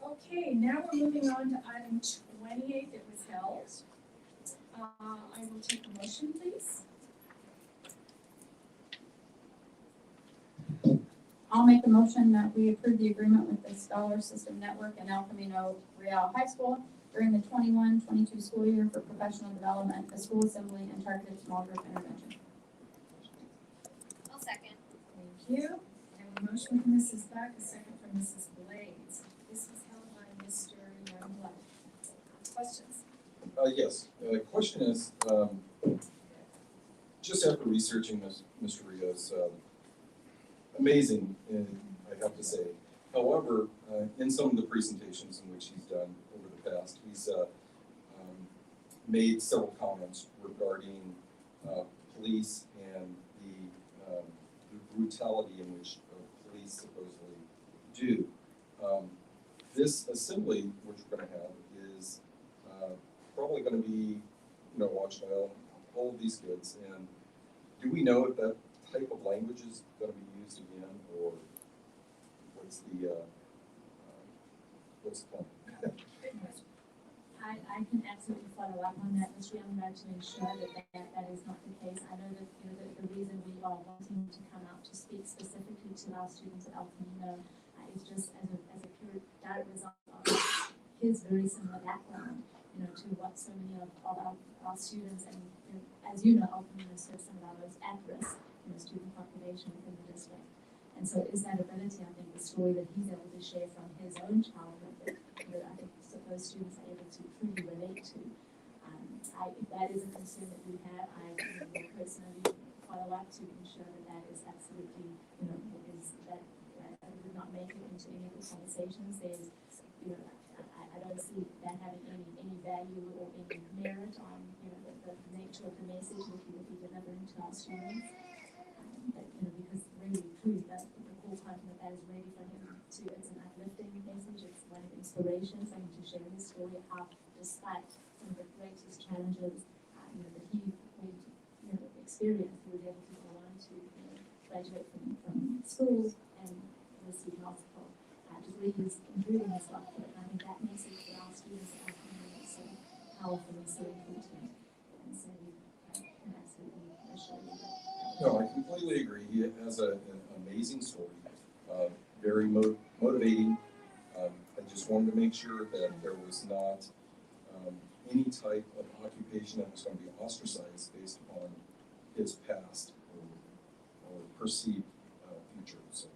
Okay, now we're moving on to item 28 that was held. I will take a motion, please. I'll make a motion that we approve the agreement with the Scholar System Network and El Camino Real High School during the 21-22 school year for professional development, a school assembly, and targeted small group intervention. I'll second. Thank you. I have a motion from Mrs. Buck, a second from Mrs. Blades. This was held by Mr. Youngblood. Questions? Yes, the question is, just after researching Mr. Rios, amazing, I have to say. However, in some of the presentations in which he's done over the past, he's made several comments regarding police and the brutality in which police supposedly do. This assembly, which we're going to have, is probably going to be, watched by all of these kids. And do we know if that type of language is going to be used again, or what's the plan? I can absolutely follow up on that, Mr. Youngblood, to ensure that is not the case. I know that, the reason we are wanting to come out to speak specifically to our students at El Camino is just as a pure direct result of his very similar background, to what so many of our students, and as you know, El Camino serves some of our most at-risk, student population within the district. And so it's that ability, I think, the story that he's able to share from his own childhood that, I think those students are able to truly relate to. If that is a concern that we have, I will personally follow up to ensure that is absolutely, that would not make it into any of the conversations. There's, I don't see that having any value or any merit on, the nature of the message that he will be delivering to our students. But, because really, truly, the core content of that is ready for him to, it's an uplifting message, it's one of inspiration for him to share his story of how, despite some of the greatest challenges, that he would, experience, he was able to go on to, graduate from school and receive multiple degrees, including his doctorate. And I think that message for our students at Alchemy is so powerful and so important. And so I can absolutely assure you that. No, I completely agree. He has an amazing story, very motivating. I just wanted to make sure that there was not any type of occupation that was going to be ostracized based upon his past or perceived future. So,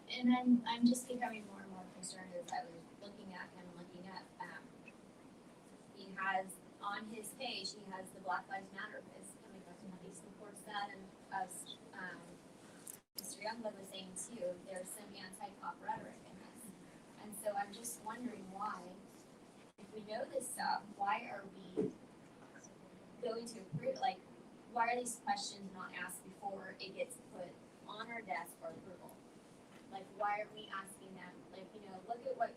And I'm just becoming more and more concerned as I was looking at him, he has on his page, he has the Black Lives Matter is coming up, and he supports that, and as Mr. Youngblood was saying too, there's some anti-cop rhetoric in this. And so I'm just wondering why, if we know this stuff, why are we going to approve, why are these questions not asked before it gets put on our desk for approval? Why are we asking them, look at what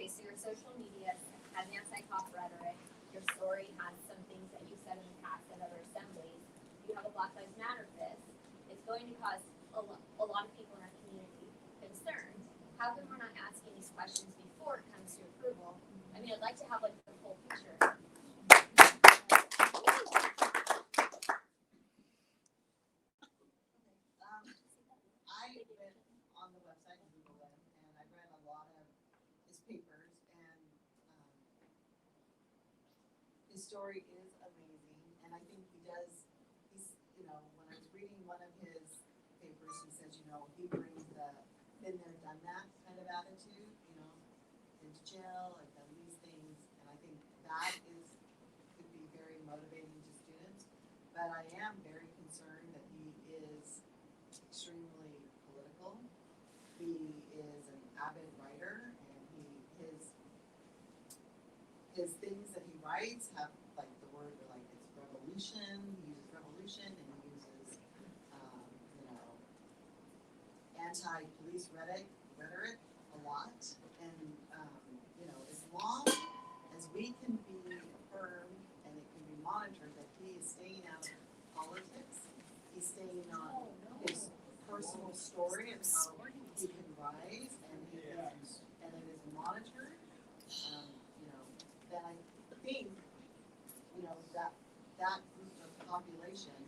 so your social media has anti-cop rhetoric, your story has some things that you said in the past at other assemblies, you have a Black Lives Matter fist, it's going to cause a lot of people in our community concerned. How come we're not asking these questions before it comes to approval? I mean, I'd like to have the full picture. I went on the website and Googled him, and I read a lot of his papers, and his story is amazing, and I think he's, when I was reading one of his papers, he says, he brings the been there, done that kind of attitude, into jail, I've done these things, and I think that could be very motivating to students, but I am very concerned that he is extremely political. He is an avid writer, and his things that he writes have the word it's revolution. He uses revolution, and he uses anti-police rhetoric a lot. And as long as we can be affirmed and it can be monitored that he is staying out of politics, he's staying on his personal story of how he can rise, and it is monitored, then I think, that group of population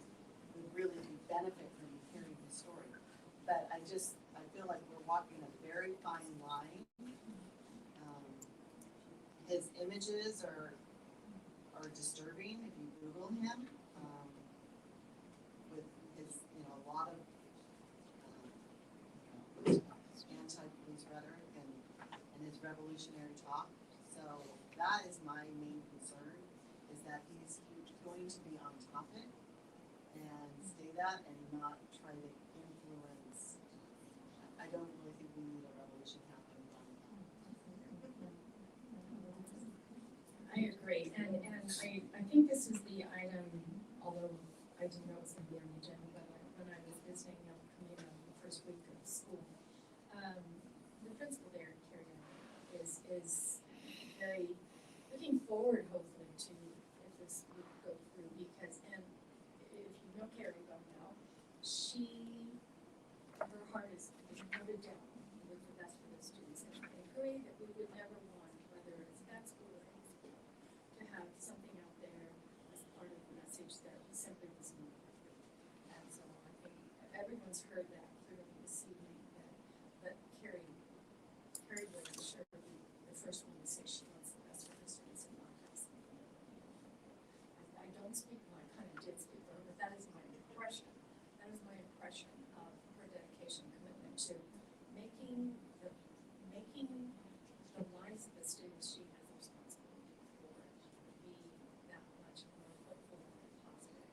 would really benefit from hearing his story. but I feel like we're walking a very fine line. His images are disturbing if you Google him, with his, a lot of anti-police rhetoric and his revolutionary talk. So that is my main concern, is that he's going to be on topic and say that and not try to influence. I don't really think we need a revolution happening on that. I agree, and I think this is the item, although I didn't know it was gonna be on the agenda, but when I was visiting El Camino the first week of school, the principal there, Carrie, is very looking forward, hopefully, to if this would go through, because, and if you know Carrie well now, her heart is never down with the best for the students, and I agree that we would never want, whether it's that school or any school, to have something out there as part of the message that simply was not true. And so I think everyone's heard that clearly this evening, but Carrie would sure be the first one to say she wants the best for her students and not have something. I don't speak, well, I kind of did speak for her, but that is my impression. That is my impression of her dedication, commitment to making the lives of the students she has a responsibility for be that much more hopeful and positive.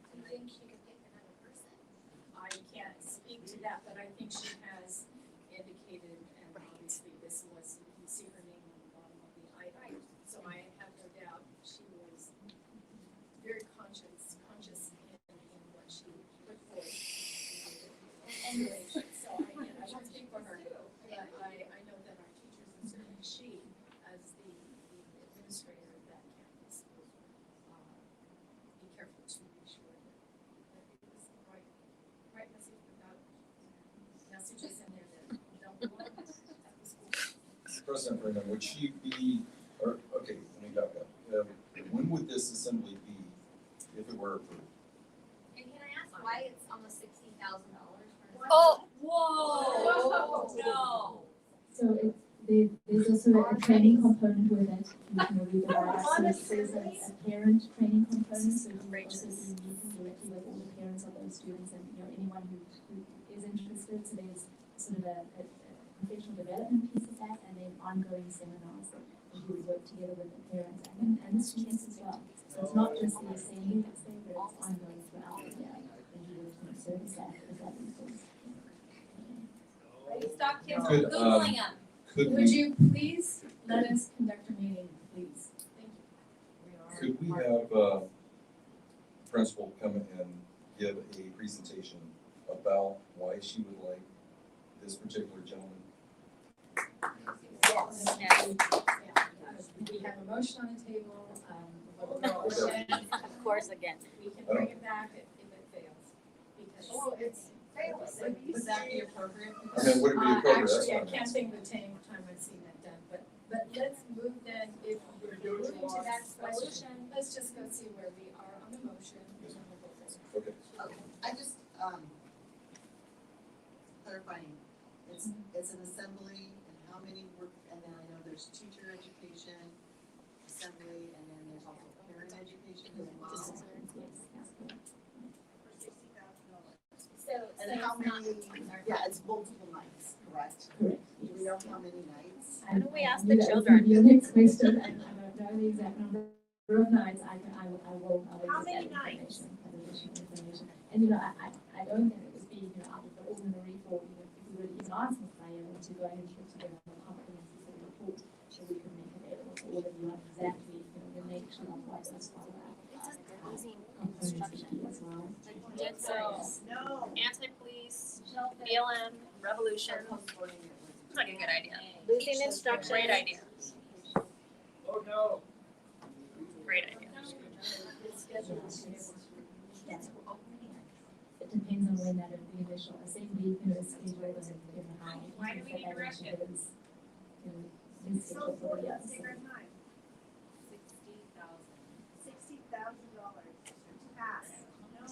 Do you think she could pick another person? I can't speak to that, but I think she has indicated, and obviously this was, you see her name on the bottom of the item. So I have no doubt she was very conscious in what she put forth. Anyway, so I won't speak for her, but I know that our teachers, and certainly she, as the administrator of that campus, will be careful to be sure that it was the right message without messages in there that don't belong at the school. President Brennan, would she be, okay, let me back up. When would this assembly be if it were approved? And can I ask why it's almost $16,000 for? Oh, whoa, no. So there's also a training component with it. We divide up, so there's a parent training component, so we will also be meeting directly with all the parents of those students and anyone who is interested. So there's sort of a professional development piece of that, and then ongoing seminars that we work together with the parents and the students as well. So it's not just the assembly that's there, but it's ongoing throughout the year, and we will service that as that resource. Stop kids Could, from Googling them. Could Would we, you please let us conduct a meeting, please? Thank you. could we have, principal come and give a presentation about why she would like this particular gentleman? Yes. We have a motion on the table, Of course, again. we can bring it back if it fails, because. Would that be appropriate? I mean, would it be appropriate? That's Actually, I fine. can't think of the time I've seen that done, but let's move then, if we're moving to that question, let's just go see where we are on the motion, and then we'll go forward. Okay. Okay, I just, clarifying, it's an assembly, and how many work, and then I know there's teacher education, assembly, and then there's also parent education as well. So And it's how not- many, yeah, it's multiple nights, correct? Correct. Do we know how many nights? Why don't we ask the children? Your next question, and I don't know the exact number of nights, I will How get many that nights? additional information. And I don't think it would be, out of the ordinary for, if we were even asking Diana to go ahead and put together a comprehensive sort of report that we could make available to all of you on exactly, the nature of what this follow up. It's just amazing Components of instruction. it as well. Dead cells, No. anti-police, BLM, revolution. It's like a good idea. Losing instruction. Great idea. Oh, no. Great idea. It depends on when that the initial assembly, is scheduled and how. Why do we need to rush it? Is scheduled for the year. So $60,000 to pass. No.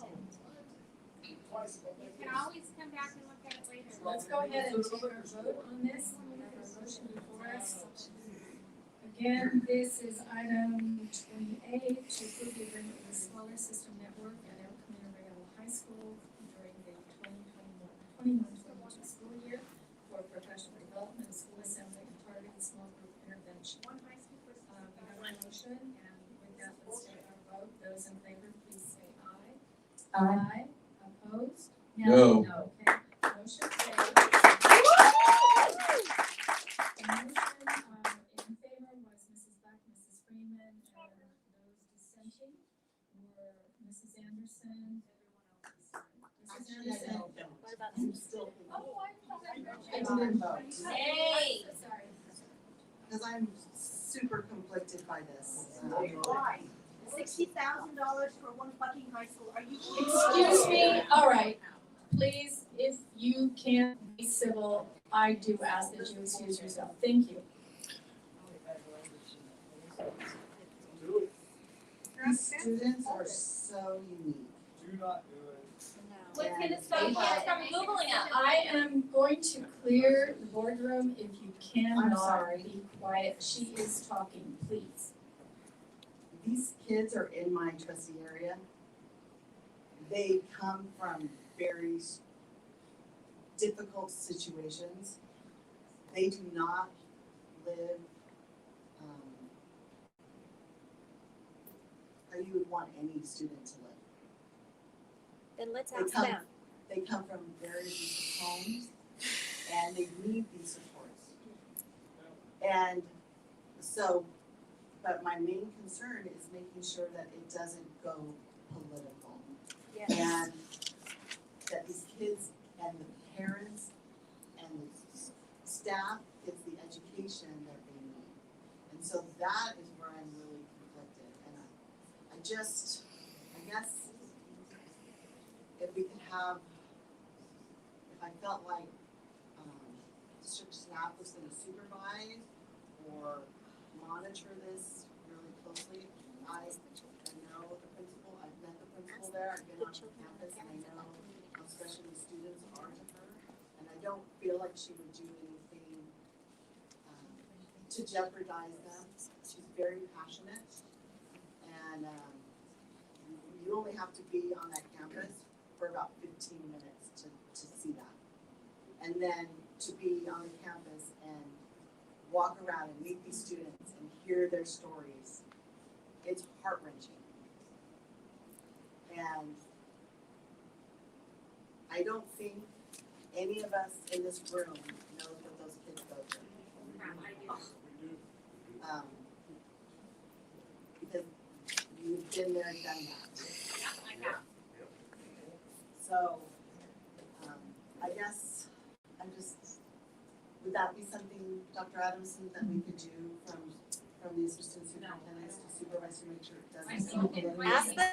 You can always come back and look at it later. Let's go ahead and take our vote on this. We have a motion before us. Again, this is item 28, to approve the agreement with the Scholar System Network and El Camino Real High School during the 2021-22 school year for professional development, school assembly, and targeted small group intervention. We have a motion, and with that, let's take our vote. Those in favor, please say aye. Aye. Opposed? No. Okay, motion carries. The motion in favor was Mrs. Beck, Mrs. Freeman, and those dissenting were Mrs. Anderson, Mrs. Anderson. What about I'm still, Oh, I didn't vote, Hey! Sorry. because I'm super conflicted by this. Why? $60,000 for one fucking high school, are you? Excuse me, all right, please, if you can't be civil, I do ask that you excuse yourself, thank you. These students are so unique. Do not do it. What's gonna stop you from Googling it? I am going to clear the boardroom if you cannot sorry. be quiet, she is talking, please. These kids are in my trustee area. They come from very difficult situations. They do not live how you would want any student to live. Then let's They ask come, them. they come from very abusive homes and they need these supports. And so, but my main concern is making sure that it doesn't go political. Yes. And that these kids and the parents and the staff gets the education that they need. And so that is where I'm really conflicted. And I guess if we could have, if I felt like district staff was gonna supervise or monitor this really closely, I know the principal, I've met the principal there, I've been on campus and I know how special these students are to her. And I don't feel like she would do anything to jeopardize them. She's very passionate and you only have to be on that campus for about 15 minutes to see that. And then to be on the campus and walk around and meet these students and hear their stories, it's heart-wrenching. And I don't think any of us in this room knows what those kids go through. Because you've been there and done that. So, I guess I'm just, would that be something, Dr. Adamson, that we could do from the assistant superintendents to supervise to make sure it doesn't? Ask them